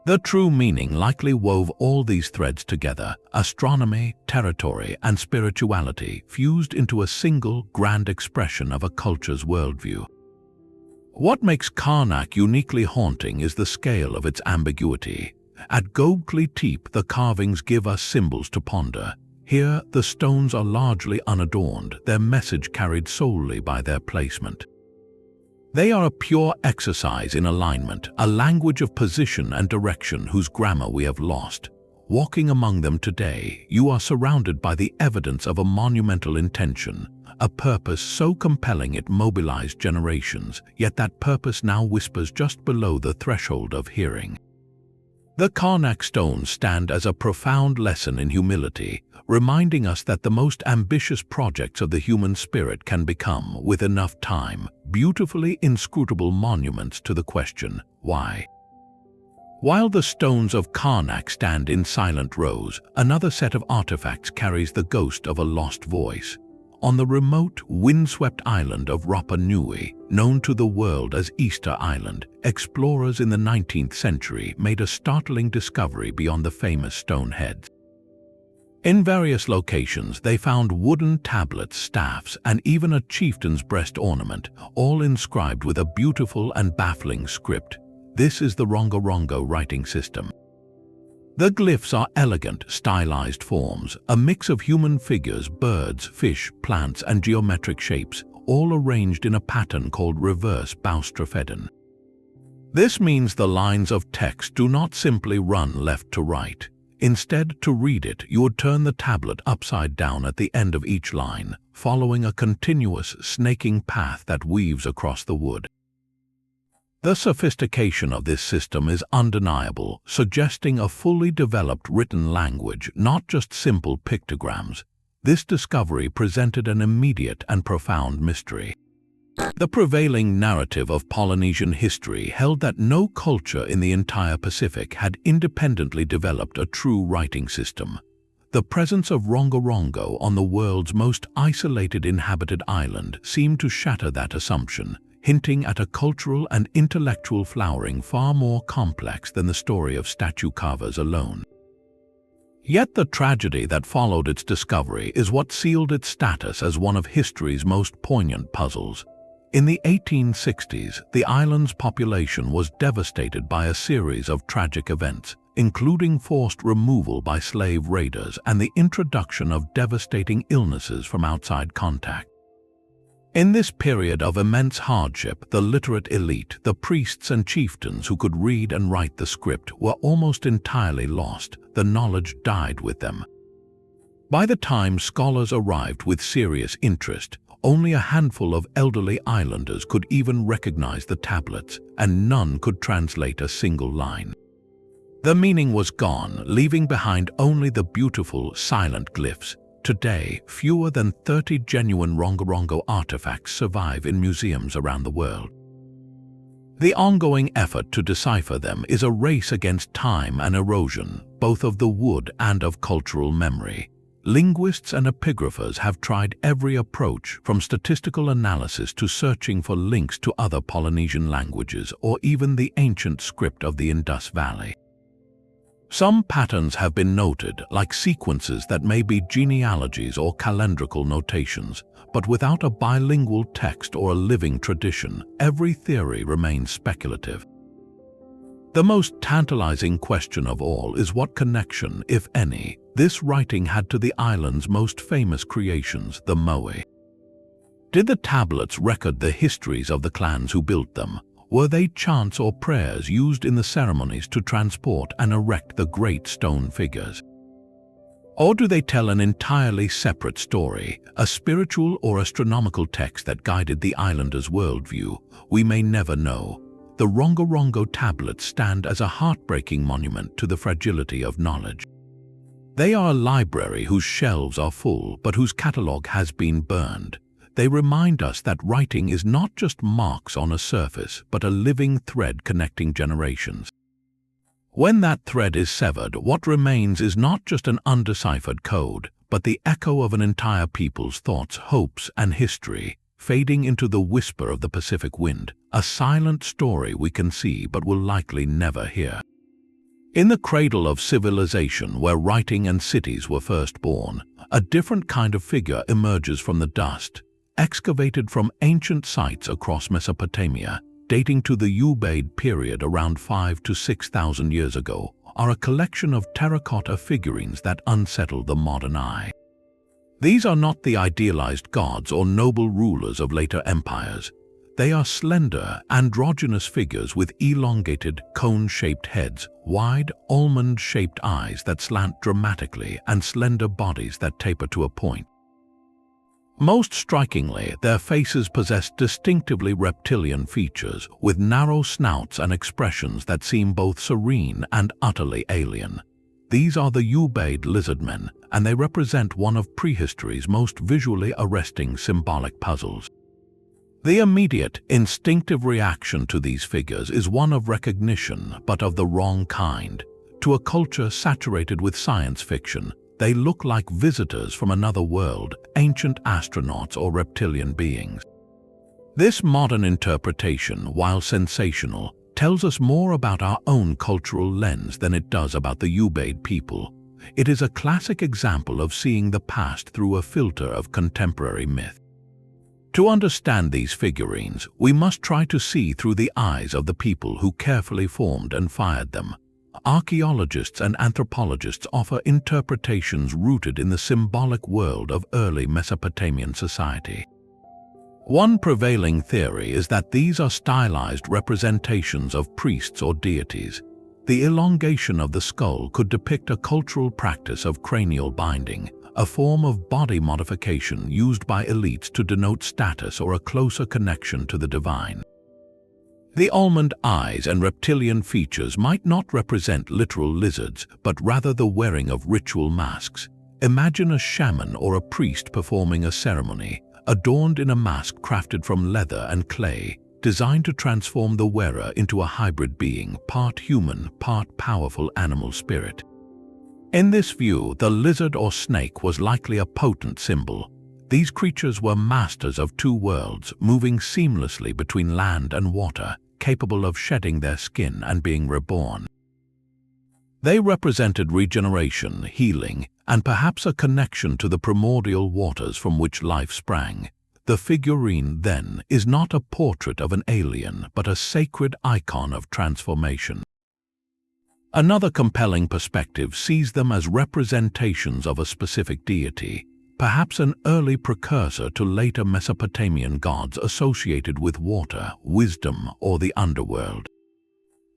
The true meaning likely wove all these threads together: astronomy, territory, and spirituality fused into a single grand expression of a culture's worldview. What makes Carnac uniquely haunting is the scale of its ambiguity. At Göbekli Tepe, the carvings give us symbols to ponder. Here, the stones are largely unadorned, their message carried solely by their placement. They are a pure exercise in alignment, a language of position and direction whose grammar we have lost. Walking among them today, you are surrounded by the evidence of a monumental intention, a purpose so compelling it mobilized generations, yet that purpose now whispers just below the threshold of hearing. The Cochno Stones stand as a profound lesson in humility, reminding us that the most ambitious projects of the human spirit can become, with enough time, beautifully inscrutable monuments to the question, why? While the stones of Carnac stand in silent rows, another set of artifacts carries the ghost of a lost voice. On the remote, windswept island of Rapa Nui, known to the world as Easter Island, explorers in the 19th century made a startling discovery beyond the famous stone heads. In various locations, they found wooden tablets, staffs, and even a chieftain's breast ornament, all inscribed with a beautiful and baffling script. This is the Rongorongo writing system. The glyphs are elegant, stylized forms, a mix of human figures, birds, fish, plants, and geometric shapes, all arranged in a pattern called reverse boustrophedon. This means the lines of text do not simply run left to right. Instead, to read it, you would turn the tablet upside down at the end of each line, following a continuous, snaking path that weaves across the wood. The sophistication of this system is undeniable, suggesting a fully developed written language, not just simple pictograms. This discovery presented an immediate and profound mystery. The prevailing narrative of Polynesian history held that no culture in the entire Pacific had independently developed a true writing system. The presence of Rongorongo on the world's most isolated inhabited island seemed to shatter that assumption, hinting at a cultural and intellectual flowering far more complex than the story of statue carvers alone. Yet the tragedy that followed its discovery is what sealed its status as one of history's most poignant puzzles. In the 1860s, the island's population was devastated by a series of tragic events, including forced removal by slave raiders and the introduction of devastating illnesses from outside contact. In this period of immense hardship, the literate elite, the priests and chieftains who could read and write the script, were almost entirely lost. The knowledge died with them. By the time scholars arrived with serious interest, only a handful of elderly islanders could even recognize the tablets, and none could translate a single line. The meaning was gone, leaving behind only the beautiful, silent glyphs. Today, fewer than 30 genuine Rongorongo artifacts survive in museums around the world. The ongoing effort to decipher them is a race against time and erosion, both of the wood and of cultural memory. Linguists and epigraphers have tried every approach, from statistical analysis to searching for links to other Polynesian languages or even the ancient script of the Indus Valley. Some patterns have been noted, like sequences that may be genealogies or calendrical notations, but without a bilingual text or a living tradition, every theory remains speculative. The most tantalizing question of all is what connection, if any, this writing had to the island's most famous creations, the moai. Did the tablets record the histories of the clans who built them? Were they chants or prayers used in the ceremonies to transport and erect the great stone figures? Or do they tell an entirely separate story, a spiritual or astronomical text that guided the islanders' worldview? We may never know. the Rongorongo tablets stand as a heartbreaking monument to the fragility of knowledge. They are a library whose shelves are full, but whose catalogue has been burned. They remind us that writing is not just marks on a surface, but a living thread connecting generations. When that thread is severed, what remains is not just an undeciphered code, but the echo of an entire people's thoughts, hopes, and history, fading into the whisper of the Pacific wind, a silent story we can see but will likely never hear. In the cradle of civilization, where writing and cities were first born, a different kind of figure emerges from the dust. Excavated from ancient sites across Mesopotamia, dating to the Ubaid period around 5,000 to 6,000 years ago, are a collection of terracotta figurines that unsettle the modern eye. These are not the idealized gods or noble rulers of later empires. They are slender, androgynous figures with elongated, cone-shaped heads, wide, almond-shaped eyes that slant dramatically, and slender bodies that taper to a point. Most strikingly, their faces possess distinctively reptilian features, with narrow snouts and expressions that seem both serene and utterly alien. These are the Ubaid lizardmen, and they represent one of prehistory's most visually arresting symbolic puzzles. The immediate, instinctive reaction to these figures is one of recognition, but of the wrong kind. To a culture saturated with science fiction, they look like visitors from another world, ancient astronauts or reptilian beings. This modern interpretation, while sensational, tells us more about our own cultural lens than it does about the Ubaid people. It is a classic example of seeing the past through a filter of contemporary myth. To understand these figurines, we must try to see through the eyes of the people who carefully formed and fired them. Archaeologists and anthropologists offer interpretations rooted in the symbolic world of early Mesopotamian society. One prevailing theory is that these are stylized representations of priests or deities. The elongation of the skull could depict a cultural practice of cranial binding, a form of body modification used by elites to denote status or a closer connection to the divine. The almond eyes and reptilian features might not represent literal lizards, but rather the wearing of ritual masks. Imagine a shaman or a priest performing a ceremony, adorned in a mask crafted from leather and clay, designed to transform the wearer into a hybrid being, part human, part powerful animal spirit. In this view, the lizard or snake was likely a potent symbol. These creatures were masters of two worlds, moving seamlessly between land and water, capable of shedding their skin and being reborn. They represented regeneration, healing, and perhaps a connection to the primordial waters from which life sprang. The figurine, then, is not a portrait of an alien, but a sacred icon of transformation. Another compelling perspective sees them as representations of a specific deity, perhaps an early precursor to later Mesopotamian gods associated with water, wisdom, or the underworld.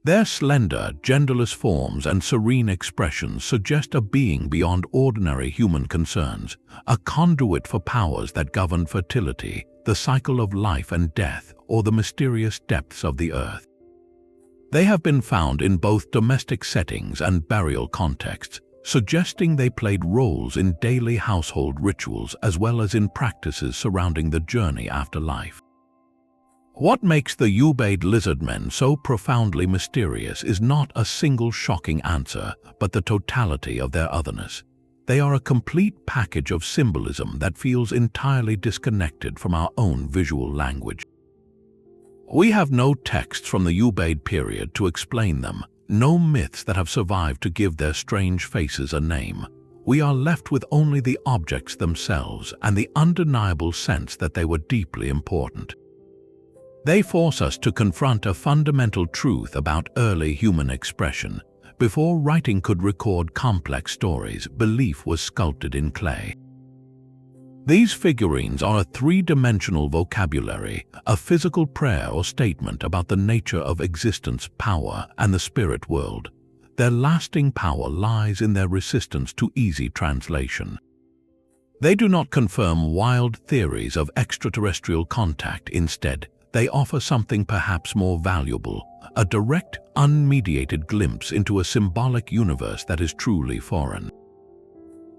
Their slender, genderless forms and serene expressions suggest a being beyond ordinary human concerns, a conduit for powers that govern fertility, the cycle of life and death, or the mysterious depths of the earth. They have been found in both domestic settings and burial contexts, suggesting they played roles in daily household rituals as well as in practices surrounding the journey after life. What makes the Ubaid lizardmen so profoundly mysterious is not a single shocking answer, but the totality of their otherness. They are a complete package of symbolism that feels entirely disconnected from our own visual language. We have no texts from the Ubaid period to explain them, no myths that have survived to give their strange faces a name. We are left with only the objects themselves and the undeniable sense that they were deeply important. They force us to confront a fundamental truth about early human expression. Before writing could record complex stories, belief was sculpted in clay. These figurines are a three-dimensional vocabulary, a physical prayer or statement about the nature of existence, power, and the spirit world. Their lasting power lies in their resistance to easy translation. They do not confirm wild theories of extraterrestrial contact. Instead, they offer something perhaps more valuable, a direct, unmediated glimpse into a symbolic universe that is truly foreign.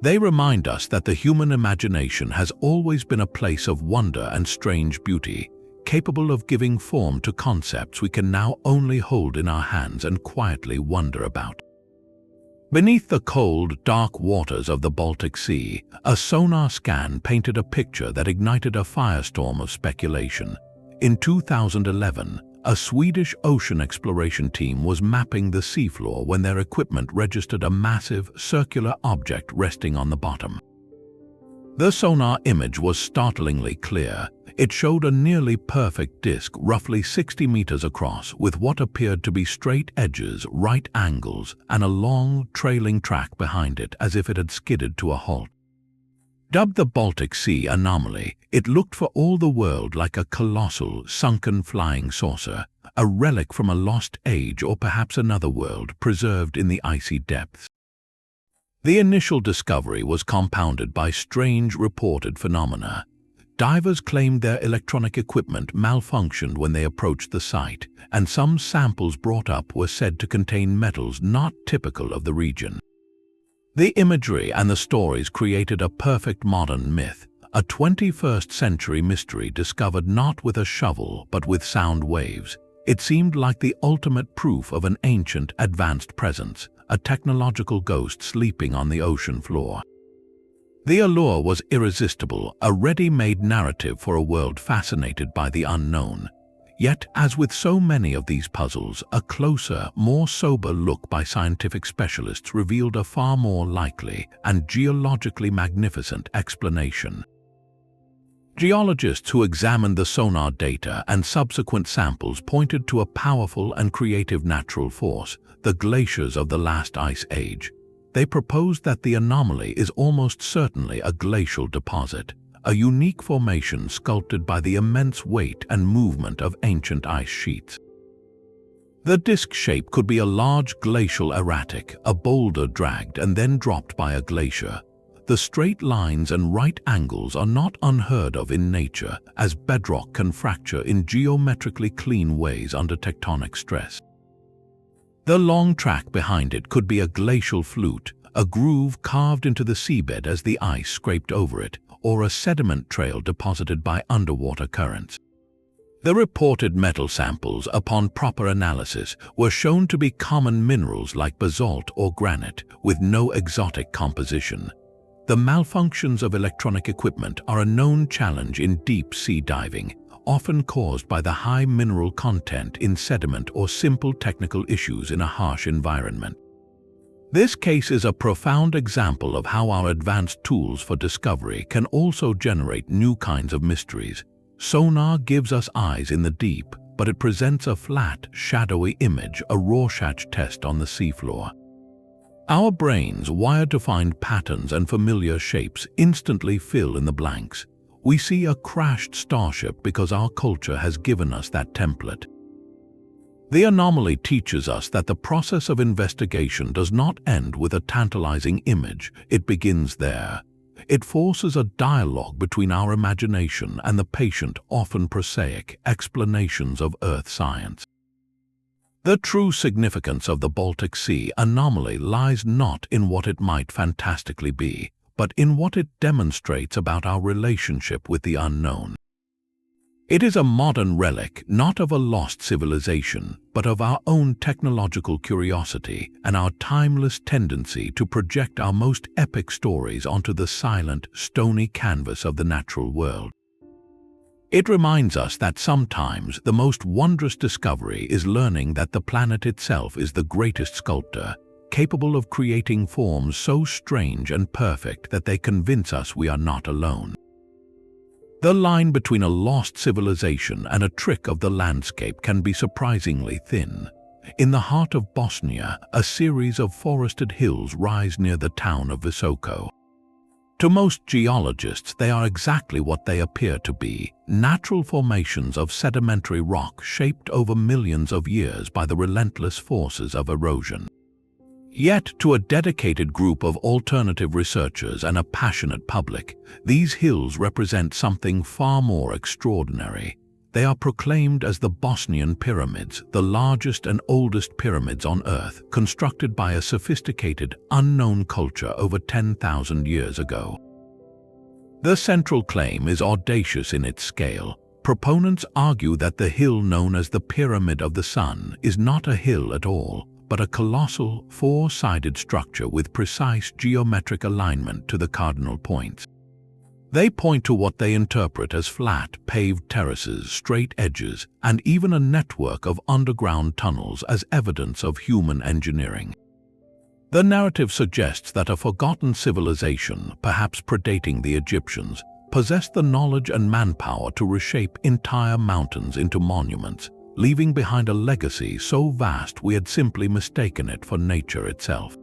They remind us that the human imagination has always been a place of wonder and strange beauty, capable of giving form to concepts we can now only hold in our hands and quietly wonder about. Beneath the cold, dark waters of the Baltic Sea, a sonar scan painted a picture that ignited a firestorm of speculation. In 2011, a Swedish ocean exploration team was mapping the seafloor when their equipment registered a massive, circular object resting on the bottom. The sonar image was startlingly clear. It showed a nearly perfect disk roughly 60 meters across with what appeared to be straight edges, right angles, and a long, trailing track behind it as if it had skidded to a halt. Dubbed the Baltic Sea Anomaly, it looked for all the world like a colossal, sunken flying saucer, a relic from a lost age or perhaps another world preserved in the icy depths. The initial discovery was compounded by strange reported phenomena. Divers claimed their electronic equipment malfunctioned when they approached the site, and some samples brought up were said to contain metals not typical of the region. The imagery and the stories created a perfect modern myth, a 21st century mystery discovered not with a shovel but with sound waves. It seemed like the ultimate proof of an ancient, advanced presence, a technological ghost sleeping on the ocean floor. The allure was irresistible, a ready-made narrative for a world fascinated by the unknown. Yet, as with so many of these puzzles, a closer, more sober look by scientific specialists revealed a far more likely and geologically magnificent explanation. Geologists who examined the sonar data and subsequent samples pointed to a powerful and creative natural force, the glaciers of the last ice age. They proposed that the anomaly is almost certainly a glacial deposit, a unique formation sculpted by the immense weight and movement of ancient ice sheets. The disk shape could be a large glacial erratic, a boulder dragged and then dropped by a glacier. The straight lines and right angles are not unheard of in nature, as bedrock can fracture in geometrically clean ways under tectonic stress. The long track behind it could be a glacial flute, a groove carved into the seabed as the ice scraped over it, or a sediment trail deposited by underwater currents. The reported metal samples, upon proper analysis, were shown to be common minerals like basalt or granite, with no exotic composition. The malfunctions of electronic equipment are a known challenge in deep-sea diving, often caused by the high mineral content in sediment or simple technical issues in a harsh environment. This case is a profound example of how our advanced tools for discovery can also generate new kinds of mysteries. Sonar gives us eyes in the deep, but it presents a flat, shadowy image, a Rorschach test on the seafloor. Our brains, wired to find patterns and familiar shapes, instantly fill in the blanks. We see a crashed starship because our culture has given us that template. The anomaly teaches us that the process of investigation does not end with a tantalizing image, it begins there. It forces a dialogue between our imagination and the patient, often prosaic, explanations of Earth science. The true significance of the Baltic Sea anomaly lies not in what it might fantastically be, but in what it demonstrates about our relationship with the unknown. It is a modern relic, not of a lost civilization, but of our own technological curiosity and our timeless tendency to project our most epic stories onto the silent, stony canvas of the natural world. It reminds us that sometimes the most wondrous discovery is learning that the planet itself is the greatest sculptor, capable of creating forms so strange and perfect that they convince us we are not alone. The line between a lost civilization and a trick of the landscape can be surprisingly thin. In the heart of Bosnia, a series of forested hills rise near the town of Visoko. To most geologists, they are exactly what they appear to be, natural formations of sedimentary rock shaped over millions of years by the relentless forces of erosion. Yet, to a dedicated group of alternative researchers and a passionate public, these hills represent something far more extraordinary. They are proclaimed as the Bosnian Pyramids, the largest and oldest pyramids on Earth, constructed by a sophisticated, unknown culture over 10,000 years ago. The central claim is audacious in its scale. Proponents argue that the hill known as the Pyramid of the Sun is not a hill at all, but a colossal, four-sided structure with precise geometric alignment to the cardinal points. They point to what they interpret as flat, paved terraces, straight edges, and even a network of underground tunnels as evidence of human engineering. The narrative suggests that a forgotten civilization, perhaps predating the Egyptians, possessed the knowledge and manpower to reshape entire mountains into monuments, leaving behind a legacy so vast we had simply mistaken it for nature itself.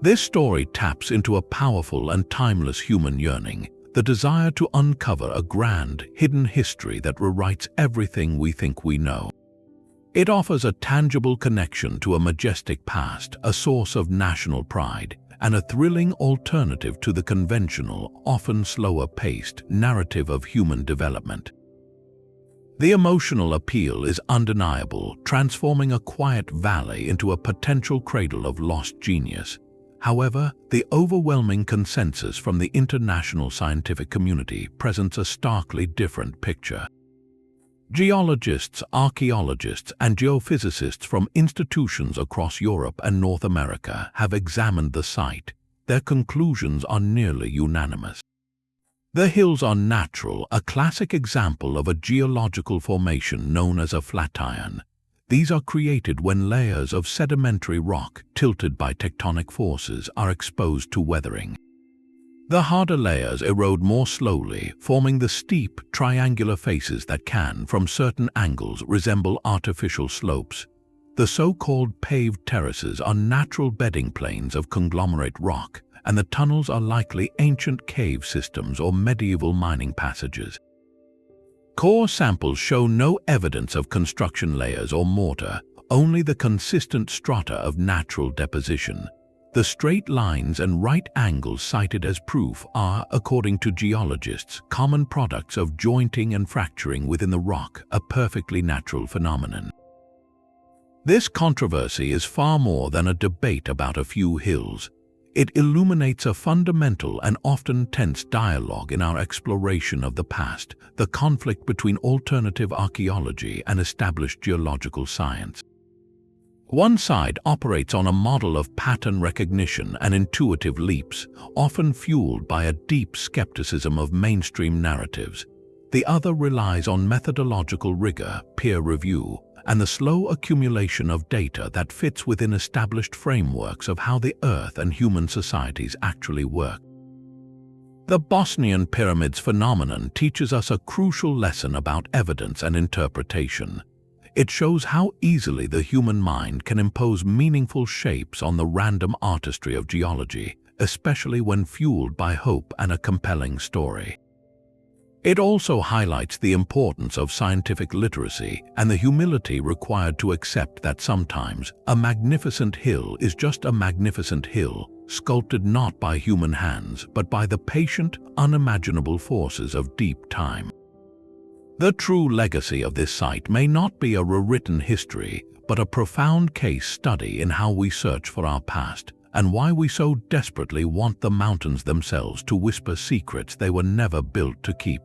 This story taps into a powerful and timeless human yearning, the desire to uncover a grand, hidden history that rewrites everything we think we know. It offers a tangible connection to a majestic past, a source of national pride, and a thrilling alternative to the conventional, often slower-paced, narrative of human development. The emotional appeal is undeniable, transforming a quiet valley into a potential cradle of lost genius. However, the overwhelming consensus from the international scientific community presents a starkly different picture. Geologists, archaeologists, and geophysicists from institutions across Europe and North America have examined the site. Their conclusions are nearly unanimous. The hills are natural, a classic example of a geological formation known as a flatiron. These are created when layers of sedimentary rock, tilted by tectonic forces, are exposed to weathering. The harder layers erode more slowly, forming the steep, triangular faces that can, from certain angles, resemble artificial slopes. The so-called paved terraces are natural bedding planes of conglomerate rock, and the tunnels are likely ancient cave systems or medieval mining passages. Core samples show no evidence of construction layers or mortar, only the consistent strata of natural deposition. The straight lines and right angles cited as proof are, according to geologists, common products of jointing and fracturing within the rock, a perfectly natural phenomenon. This controversy is far more than a debate about a few hills. It illuminates a fundamental and often tense dialogue in our exploration of the past, the conflict between alternative archaeology and established geological science. One side operates on a model of pattern recognition and intuitive leaps, often fueled by a deep skepticism of mainstream narratives. The other relies on methodological rigor, peer review, and the slow accumulation of data that fits within established frameworks of how the Earth and human societies actually work. The Bosnian Pyramids phenomenon teaches us a crucial lesson about evidence and interpretation. It shows how easily the human mind can impose meaningful shapes on the random artistry of geology, especially when fueled by hope and a compelling story. It also highlights the importance of scientific literacy and the humility required to accept that sometimes a magnificent hill is just a magnificent hill, sculpted not by human hands but by the patient, unimaginable forces of deep time. The true legacy of this site may not be a rewritten history, but a profound case study in how we search for our past and why we so desperately want the mountains themselves to whisper secrets they were never built to keep.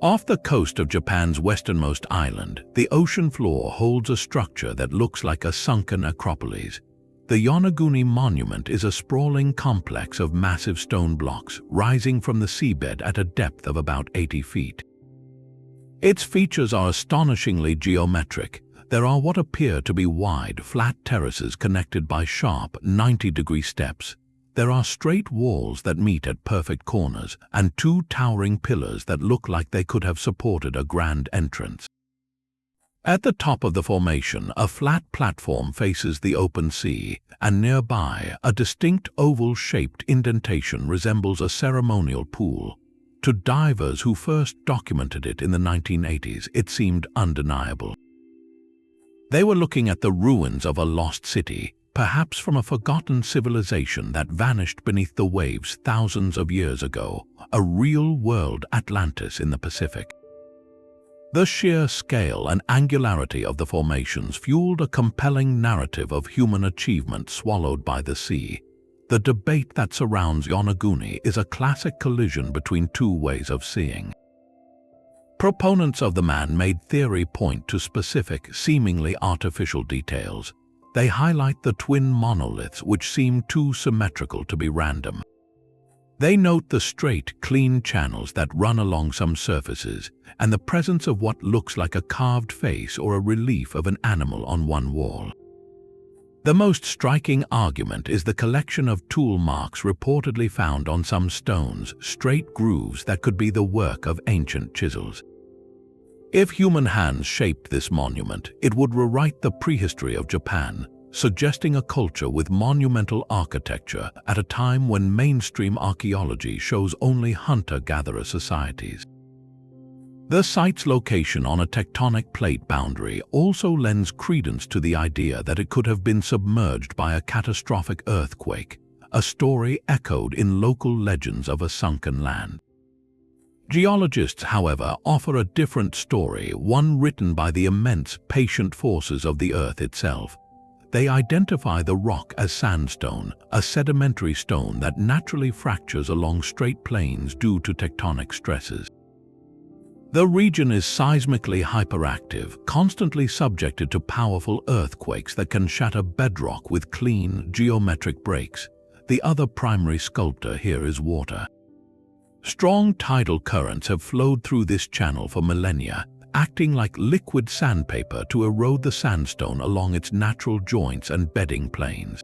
Off the coast of Japan's westernmost island, the ocean floor holds a structure that looks like a sunken acropolis. The Yonaguni Monument is a sprawling complex of massive stone blocks rising from the seabed at a depth of about 80 feet. Its features are astonishingly geometric. There are what appear to be wide, flat terraces connected by sharp, 90-degree steps. There are straight walls that meet at perfect corners and two towering pillars that look like they could have supported a grand entrance. At the top of the formation, a flat platform faces the open sea, and nearby, a distinct oval-shaped indentation resembles a ceremonial pool. To divers who first documented it in the 1980s, it seemed undeniable. They were looking at the ruins of a lost city, perhaps from a forgotten civilization that vanished beneath the waves thousands of years ago, a real-world Atlantis in the Pacific. The sheer scale and angularity of the formations fueled a compelling narrative of human achievement swallowed by the sea. The debate that surrounds Yonaguni is a classic collision between two ways of seeing. Proponents of the man-made theory point to specific, seemingly artificial details. They highlight the twin monoliths which seem too symmetrical to be random. They note the straight, clean channels that run along some surfaces and the presence of what looks like a carved face or a relief of an animal on one wall. The most striking argument is the collection of tool marks reportedly found on some stones, straight grooves that could be the work of ancient chisels. If human hands shaped this monument, it would rewrite the prehistory of Japan, suggesting a culture with monumental architecture at a time when mainstream archaeology shows only hunter-gatherer societies. The site's location on a tectonic plate boundary also lends credence to the idea that it could have been submerged by a catastrophic earthquake, a story echoed in local legends of a sunken land. Geologists, however, offer a different story, one written by the immense, patient forces of the earth itself. They identify the rock as sandstone, a sedimentary stone that naturally fractures along straight plains due to tectonic stresses. The region is seismically hyperactive, constantly subjected to powerful earthquakes that can shatter bedrock with clean, geometric breaks. The other primary sculptor here is water. Strong tidal currents have flowed through this channel for millennia, acting like liquid sandpaper to erode the sandstone along its natural joints and bedding planes.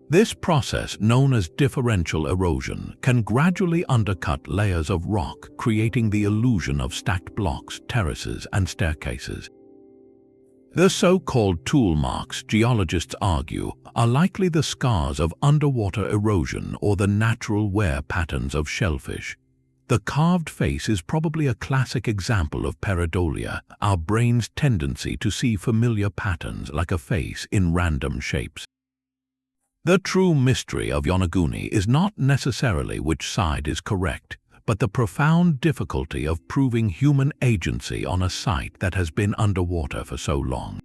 This process, known as differential erosion, can gradually undercut layers of rock, creating the illusion of stacked blocks, terraces, and staircases. The so-called tool marks, geologists argue, are likely the scars of underwater erosion or the natural wear patterns of shellfish. The carved face is probably a classic example of pareidolia, our brain's tendency to see familiar patterns like a face in random shapes. The true mystery of Yonaguni is not necessarily which side is correct, but the profound difficulty of proving human agency on a site that has been underwater for so long.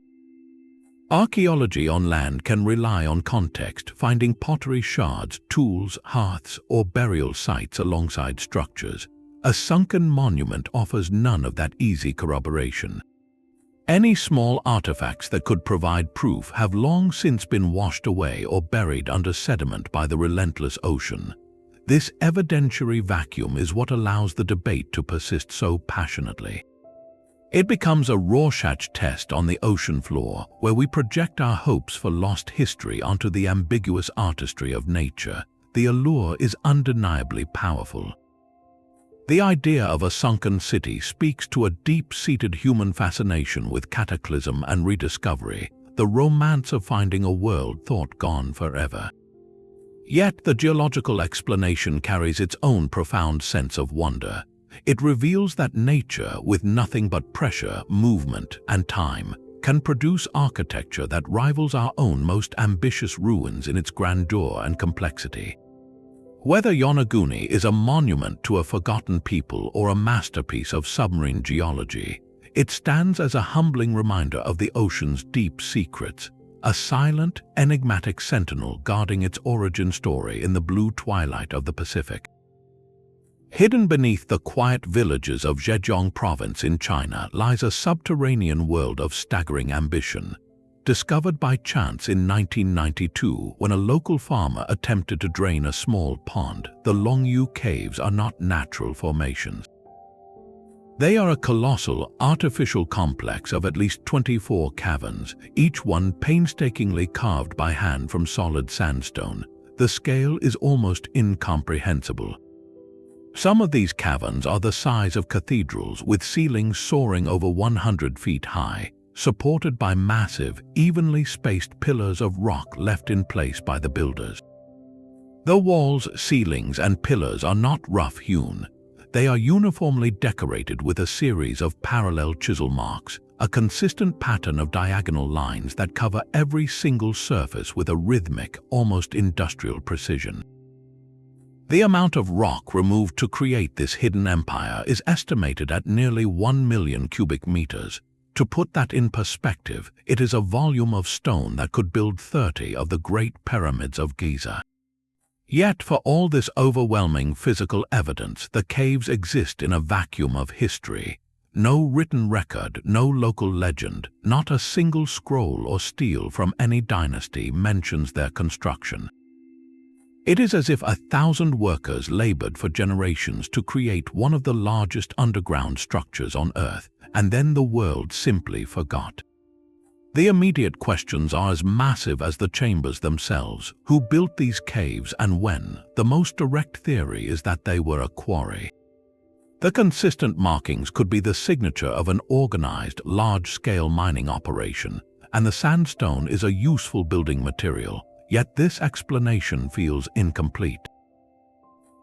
Archaeology on land can rely on context, finding pottery shards, tools, hearths, or burial sites alongside structures. A sunken monument offers none of that easy corroboration. Any small artifacts that could provide proof have long since been washed away or buried under sediment by the relentless ocean. This evidentiary vacuum is what allows the debate to persist so passionately. It becomes a Rorschach test on the ocean floor, where we project our hopes for lost history onto the ambiguous artistry of nature. The allure is undeniably powerful. The idea of a sunken city speaks to a deep-seated human fascination with cataclysm and rediscovery, the romance of finding a world thought gone forever. Yet the geological explanation carries its own profound sense of wonder. It reveals that nature, with nothing but pressure, movement, and time, can produce architecture that rivals our own most ambitious ruins in its grandeur and complexity. Whether Yonaguni is a monument to a forgotten people or a masterpiece of submarine geology, it stands as a humbling reminder of the ocean's deep secrets, a silent, enigmatic sentinel guarding its origin story in the blue twilight of the Pacific. Hidden beneath the quiet villages of Zhejiang province in China lies a subterranean world of staggering ambition. Discovered by chance in 1992 when a local farmer attempted to drain a small pond, the Longyu Caves are not natural formations. They are a colossal, artificial complex of at least 24 caverns, each one painstakingly carved by hand from solid sandstone. The scale is almost incomprehensible. Some of these caverns are the size of cathedrals, with ceilings soaring over 100 feet high, supported by massive, evenly spaced pillars of rock left in place by the builders. The walls, ceilings, and pillars are not rough-hewn. They are uniformly decorated with a series of parallel chisel marks, a consistent pattern of diagonal lines that cover every single surface with a rhythmic, almost industrial precision. The amount of rock removed to create this hidden empire is estimated at nearly 1 million cubic meters. To put that in perspective, it is a volume of stone that could build 30 of the Great Pyramids of Giza. Yet for all this overwhelming physical evidence, the caves exist in a vacuum of history. No written record, no local legend, not a single scroll or stele from any dynasty mentions their construction. It is as if 1,000 workers labored for generations to create one of the largest underground structures on Earth, and then the world simply forgot. The immediate questions are as massive as the chambers themselves. Who built these caves and when? The most direct theory is that they were a quarry. The consistent markings could be the signature of an organized, large-scale mining operation, and the sandstone is a useful building material, yet this explanation feels incomplete.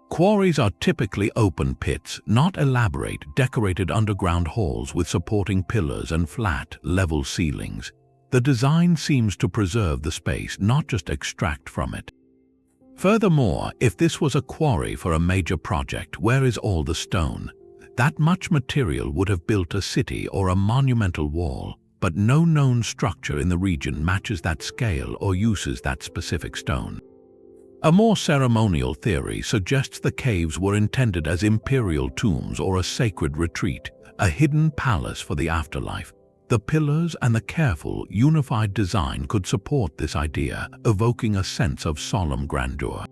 Quarries are typically open pits, not elaborate, decorated underground halls with supporting pillars and flat, level ceilings. The design seems to preserve the space, not just extract from it. Furthermore, if this was a quarry for a major project, where is all the stone? That much material would have built a city or a monumental wall, but no known structure in the region matches that scale or uses that specific stone. A more ceremonial theory suggests the caves were intended as imperial tombs or a sacred retreat, a hidden palace for the afterlife. The pillars and the careful, unified design could support this idea, evoking a sense of solemn grandeur.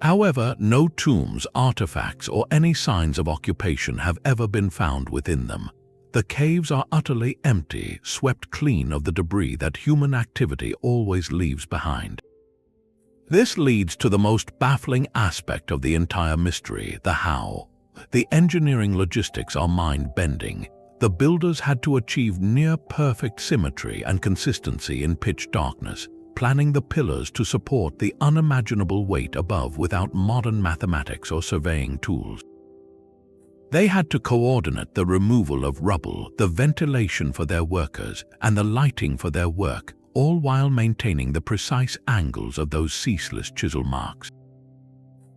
However, no tombs, artifacts, or any signs of occupation have ever been found within them. The caves are utterly empty, swept clean of the debris that human activity always leaves behind. This leads to the most baffling aspect of the entire mystery, the how. The engineering logistics are mind-bending. The builders had to achieve near-perfect symmetry and consistency in pitch darkness, planning the pillars to support the unimaginable weight above without modern mathematics or surveying tools. They had to coordinate the removal of rubble, the ventilation for their workers, and the lighting for their work, all while maintaining the precise angles of those ceaseless chisel marks.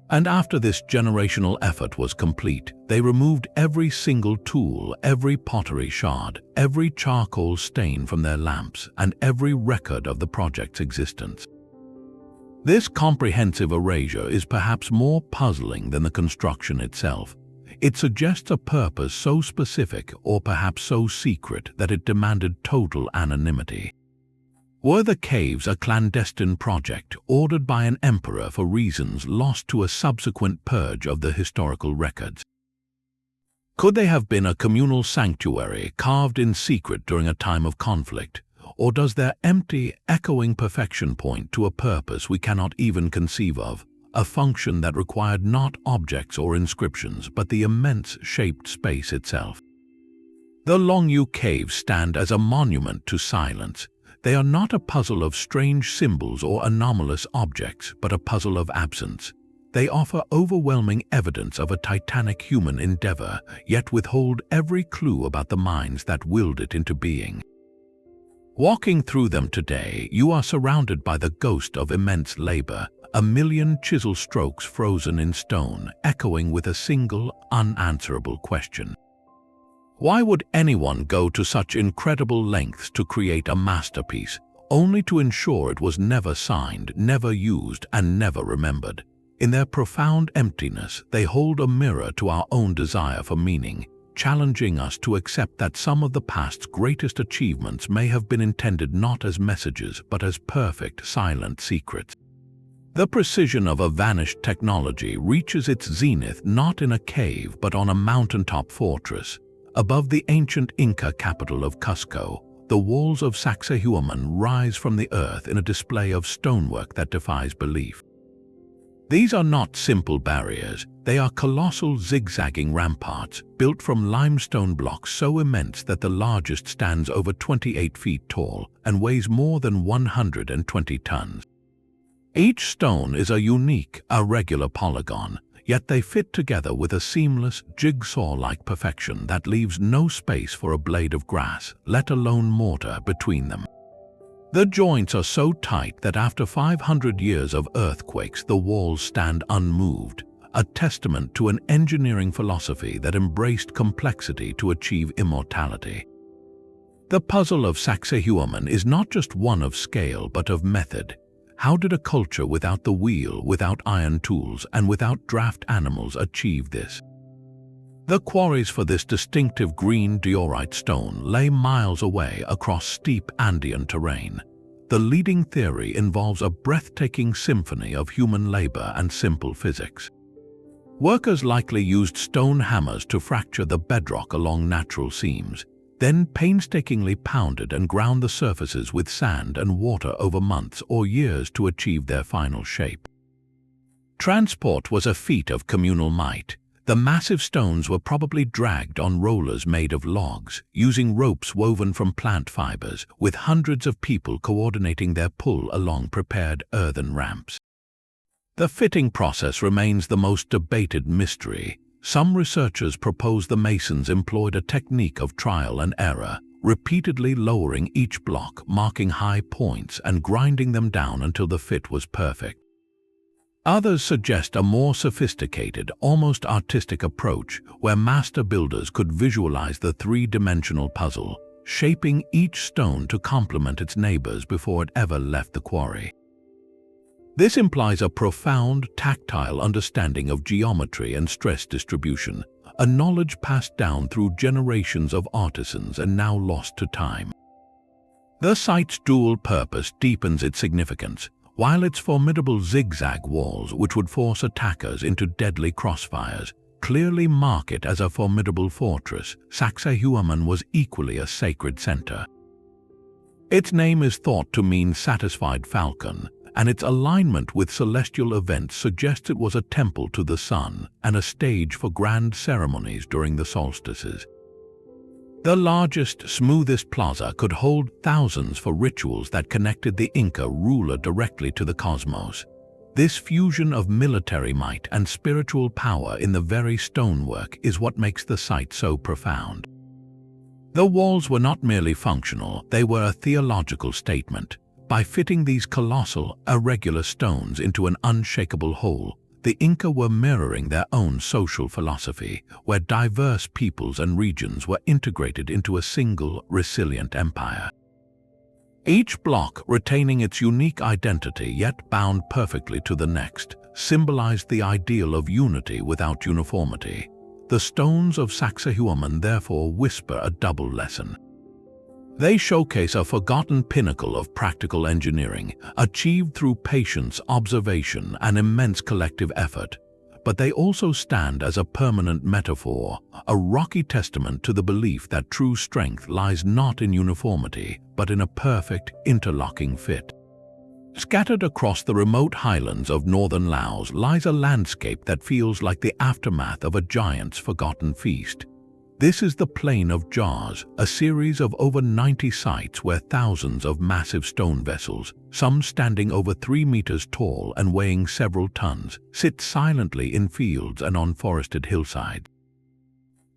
And after this generational effort was complete, they removed every single tool, every pottery shard, every charcoal stain from their lamps, and every record of the project's existence. This comprehensive erasure is perhaps more puzzling than the construction itself. It suggests a purpose so specific or perhaps so secret that it demanded total anonymity. Were the caves a clandestine project ordered by an emperor for reasons lost to a subsequent purge of the historical records? Could they have been a communal sanctuary carved in secret during a time of conflict? Or does their empty, echoing perfection point to a purpose we cannot even conceive of, a function that required not objects or inscriptions but the immense shaped space itself? The Longyou caves stand as a monument to silence. They are not a puzzle of strange symbols or anomalous objects, but a puzzle of absence. They offer overwhelming evidence of a titanic human endeavor, yet withhold every clue about the minds that willed it into being. Walking through them today, you are surrounded by the ghost of immense labor, a million chisel strokes frozen in stone, echoing with a single, unanswerable question. Why would anyone go to such incredible lengths to create a masterpiece, only to ensure it was never signed, never used, and never remembered? In their profound emptiness, they hold a mirror to our own desire for meaning, challenging us to accept that some of the past's greatest achievements may have been intended not as messages but as perfect, silent secrets. The precision of a vanished technology reaches its zenith not in a cave but on a mountaintop fortress. Above the ancient Inca capital of Cusco, the walls of Sacsayhuamán rise from the earth in a display of stonework that defies belief. These are not simple barriers, they are colossal zigzagging ramparts built from limestone blocks so immense that the largest stands over 28 feet tall and weighs more than 120 tons. Each stone is a unique, irregular polygon, yet they fit together with a seamless, jigsaw-like perfection that leaves no space for a blade of grass, let alone mortar, between them. The joints are so tight that after 500 years of earthquakes, the walls stand unmoved, a testament to an engineering philosophy that embraced complexity to achieve immortality. The puzzle of Sacsayhuamán is not just one of scale but of method. How did a culture without the wheel, without iron tools, and without draft animals achieve this? The quarries for this distinctive green diorite stone lay miles away across steep Andean terrain. The leading theory involves a breathtaking symphony of human labor and simple physics. Workers likely used stone hammers to fracture the bedrock along natural seams, then painstakingly pounded and ground the surfaces with sand and water over months or years to achieve their final shape. Transport was a feat of communal might. The massive stones were probably dragged on rollers made of logs, using ropes woven from plant fibers, with hundreds of people coordinating their pull along prepared earthen ramps. The fitting process remains the most debated mystery. Some researchers propose the masons employed a technique of trial and error, repeatedly lowering each block, marking high points, and grinding them down until the fit was perfect. Others suggest a more sophisticated, almost artistic approach where master builders could visualize the three-dimensional puzzle, shaping each stone to complement its neighbors before it ever left the quarry. This implies a profound, tactile understanding of geometry and stress distribution, a knowledge passed down through generations of artisans and now lost to time. The site's dual purpose deepens its significance, while its formidable zigzag walls, which would force attackers into deadly crossfires, clearly mark it as a formidable fortress. Sacsayhuamán was equally a sacred center. Its name is thought to mean satisfied falcon, and its alignment with celestial events suggests it was a temple to the sun and a stage for grand ceremonies during the solstices. The largest, smoothest plaza could hold thousands for rituals that connected the Inca ruler directly to the cosmos. This fusion of military might and spiritual power in the very stonework is what makes the site so profound. The walls were not merely functional, they were a theological statement. By fitting these colossal, irregular stones into an unshakable whole, the Inca were mirroring their own social philosophy, where diverse peoples and regions were integrated into a single, resilient empire. Each block, retaining its unique identity yet bound perfectly to the next, symbolized the ideal of unity without uniformity. The stones of Sacsayhuamán therefore whisper a double lesson. They showcase a forgotten pinnacle of practical engineering, achieved through patience, observation, and immense collective effort. But they also stand as a permanent metaphor, a rocky testament to the belief that true strength lies not in uniformity, but in a perfect, interlocking fit. Scattered across the remote highlands of northern Laos lies a landscape that feels like the aftermath of a giant's forgotten feast. This is the Plain of Jars, a series of over 90 sites where thousands of massive stone vessels, some standing over 3 meters tall and weighing several tons, sit silently in fields and on forested hillsides.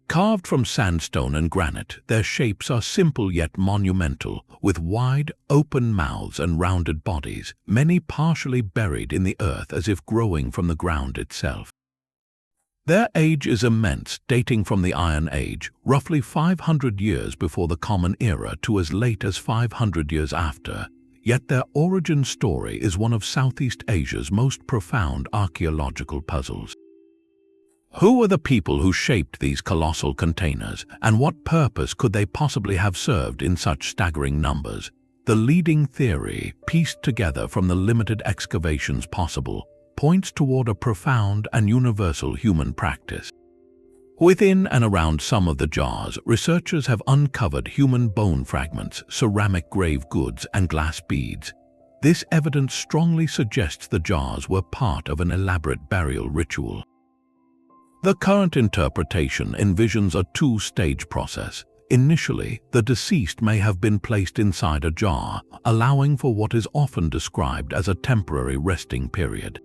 Carved from sandstone and granite, their shapes are simple yet monumental, with wide, open mouths and rounded bodies, many partially buried in the earth as if growing from the ground itself. Their age is immense, dating from the Iron Age, roughly 500 years before the Common Era to as late as 500 years after, yet their origin story is one of Southeast Asia's most profound archaeological puzzles. Who were the people who shaped these colossal containers, and what purpose could they possibly have served in such staggering numbers? The leading theory, pieced together from the limited excavations possible, points toward a profound and universal human practice. Within and around some of the jars, researchers have uncovered human bone fragments, ceramic grave goods, and glass beads. This evidence strongly suggests the jars were part of an elaborate burial ritual. The current interpretation envisions a two-stage process. Initially, the deceased may have been placed inside a jar, allowing for what is often described as a temporary resting period.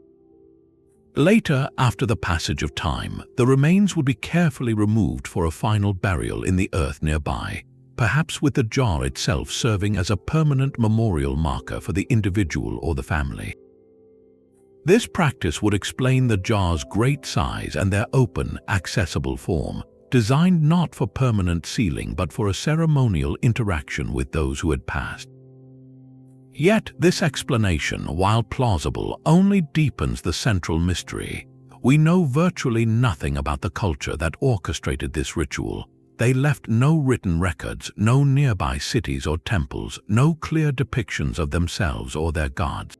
Later, after the passage of time, the remains would be carefully removed for a final burial in the earth nearby, perhaps with the jar itself serving as a permanent memorial marker for the individual or the family. This practice would explain the jar's great size and their open, accessible form, designed not for permanent sealing but for a ceremonial interaction with those who had passed. Yet this explanation, while plausible, only deepens the central mystery. We know virtually nothing about the culture that orchestrated this ritual. They left no written records, no nearby cities or temples, no clear depictions of themselves or their gods.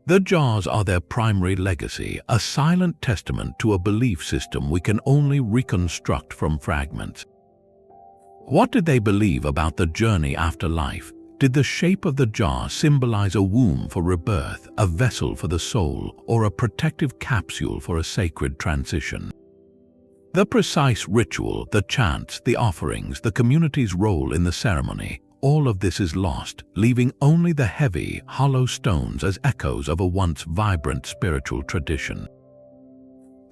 The jars are their primary legacy, a silent testament to a belief system we can only reconstruct from fragments. What did they believe about the journey after life? Did the shape of the jar symbolize a womb for rebirth, a vessel for the soul, or a protective capsule for a sacred transition? The precise ritual, the chants, the offerings, the community's role in the ceremony, all of this is lost, leaving only the heavy, hollow stones as echoes of a once vibrant spiritual tradition.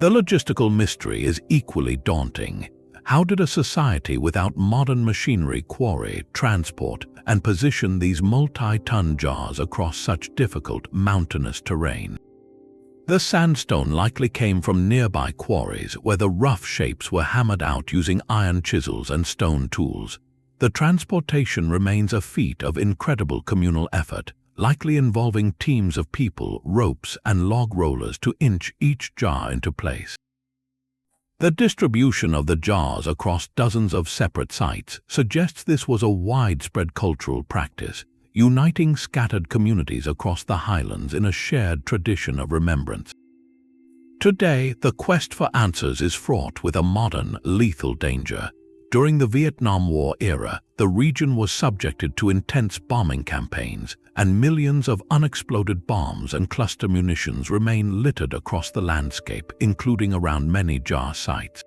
The logistical mystery is equally daunting. How did a society without modern machinery quarry, transport, and position these multi-ton jars across such difficult, mountainous terrain? The sandstone likely came from nearby quarries where the rough shapes were hammered out using iron chisels and stone tools. The transportation remains a feat of incredible communal effort, likely involving teams of people, ropes, and log rollers to inch each jar into place. The distribution of the jars across dozens of separate sites suggests this was a widespread cultural practice, uniting scattered communities across the highlands in a shared tradition of remembrance. Today, the quest for answers is fraught with a modern, lethal danger. During the Vietnam War era, the region was subjected to intense bombing campaigns, and millions of unexploded bombs and cluster munitions remain littered across the landscape, including around many jar sites.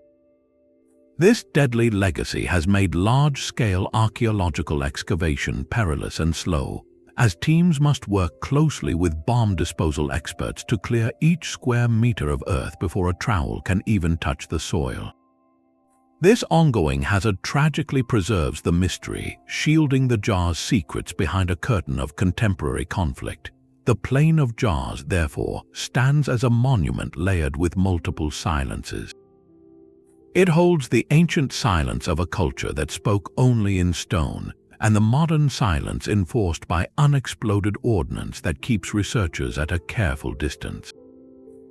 This deadly legacy has made large-scale archaeological excavation perilous and slow, as teams must work closely with bomb disposal experts to clear each square meter of earth before a trowel can even touch the soil. This ongoing hazard tragically preserves the mystery, shielding the jar's secrets behind a curtain of contemporary conflict. The plain of jars, therefore, stands as a monument layered with multiple silences. It holds the ancient silence of a culture that spoke only in stone, and the modern silence enforced by unexploded ordnance that keeps researchers at a careful distance.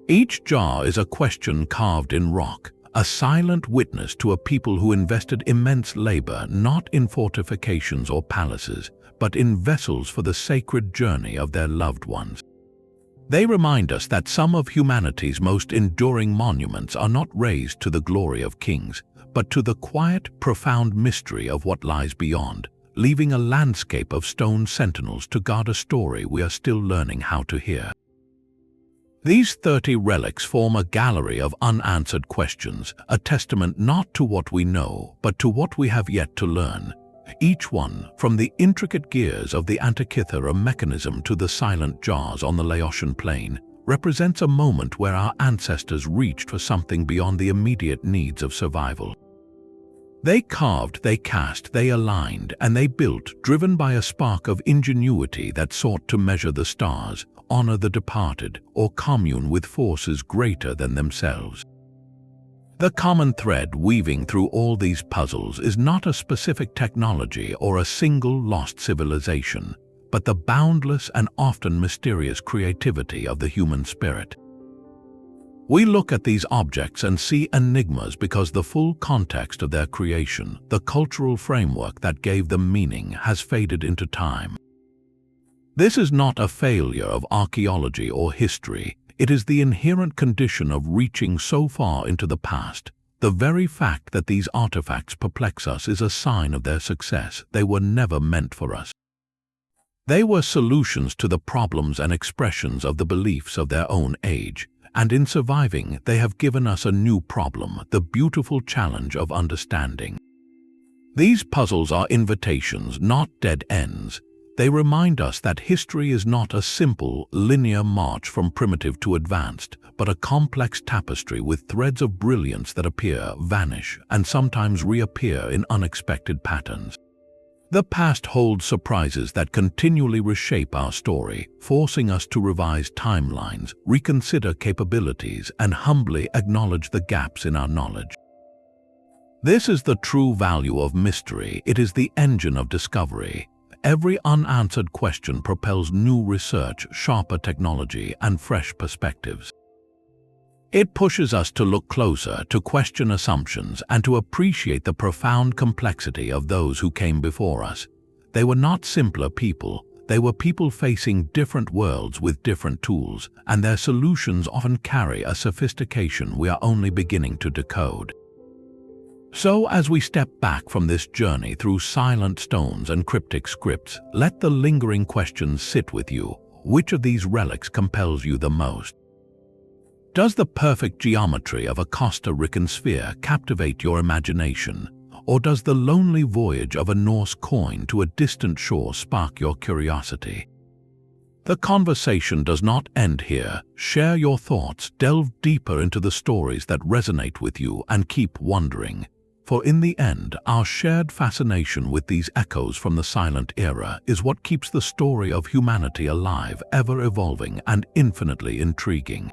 Each jar is a question carved in rock, a silent witness to a people who invested immense labor not in fortifications or palaces, but in vessels for the sacred journey of their loved ones. They remind us that some of humanity's most enduring monuments are not raised to the glory of kings, but to the quiet, profound mystery of what lies beyond, leaving a landscape of stone sentinels to guard a story we are still learning how to hear. These 30 relics form a gallery of unanswered questions, a testament not to what we know, but to what we have yet to learn. Each one, from the intricate gears of the Antikythera Mechanism to the silent jars on the Laotian plain, represents a moment where our ancestors reached for something beyond the immediate needs of survival. They carved, they cast, they aligned, and they built, driven by a spark of ingenuity that sought to measure the stars, honor the departed, or commune with forces greater than themselves. The common thread weaving through all these puzzles is not a specific technology or a single lost civilization, but the boundless and often mysterious creativity of the human spirit. We look at these objects and see enigmas because the full context of their creation, the cultural framework that gave them meaning, has faded into time. This is not a failure of archaeology or history. It is the inherent condition of reaching so far into the past. The very fact that these artifacts perplex us is a sign of their success. They were never meant for us. They were solutions to the problems and expressions of the beliefs of their own age, and in surviving, they have given us a new problem, the beautiful challenge of understanding. These puzzles are invitations, not dead ends. They remind us that history is not a simple, linear march from primitive to advanced, but a complex tapestry with threads of brilliance that appear, vanish, and sometimes reappear in unexpected patterns. The past holds surprises that continually reshape our story, forcing us to revise timelines, reconsider capabilities, and humbly acknowledge the gaps in our knowledge. This is the true value of mystery. It is the engine of discovery. Every unanswered question propels new research, sharper technology, and fresh perspectives. It pushes us to look closer, to question assumptions, and to appreciate the profound complexity of those who came before us. They were not simpler people. They were people facing different worlds with different tools, and their solutions often carry a sophistication we are only beginning to decode. So, as we step back from this journey through silent stones and cryptic scripts, let the lingering questions sit with you. Which of these relics compels you the most? Does the perfect geometry of a Costa Rican sphere captivate your imagination, or does the lonely voyage of a Norse coin to a distant shore spark your curiosity? The conversation does not end here. Share your thoughts, delve deeper into the stories that resonate with you, and keep wondering. For in the end, our shared fascination with these echoes from the silent era is what keeps the story of humanity alive, ever evolving, and infinitely intriguing.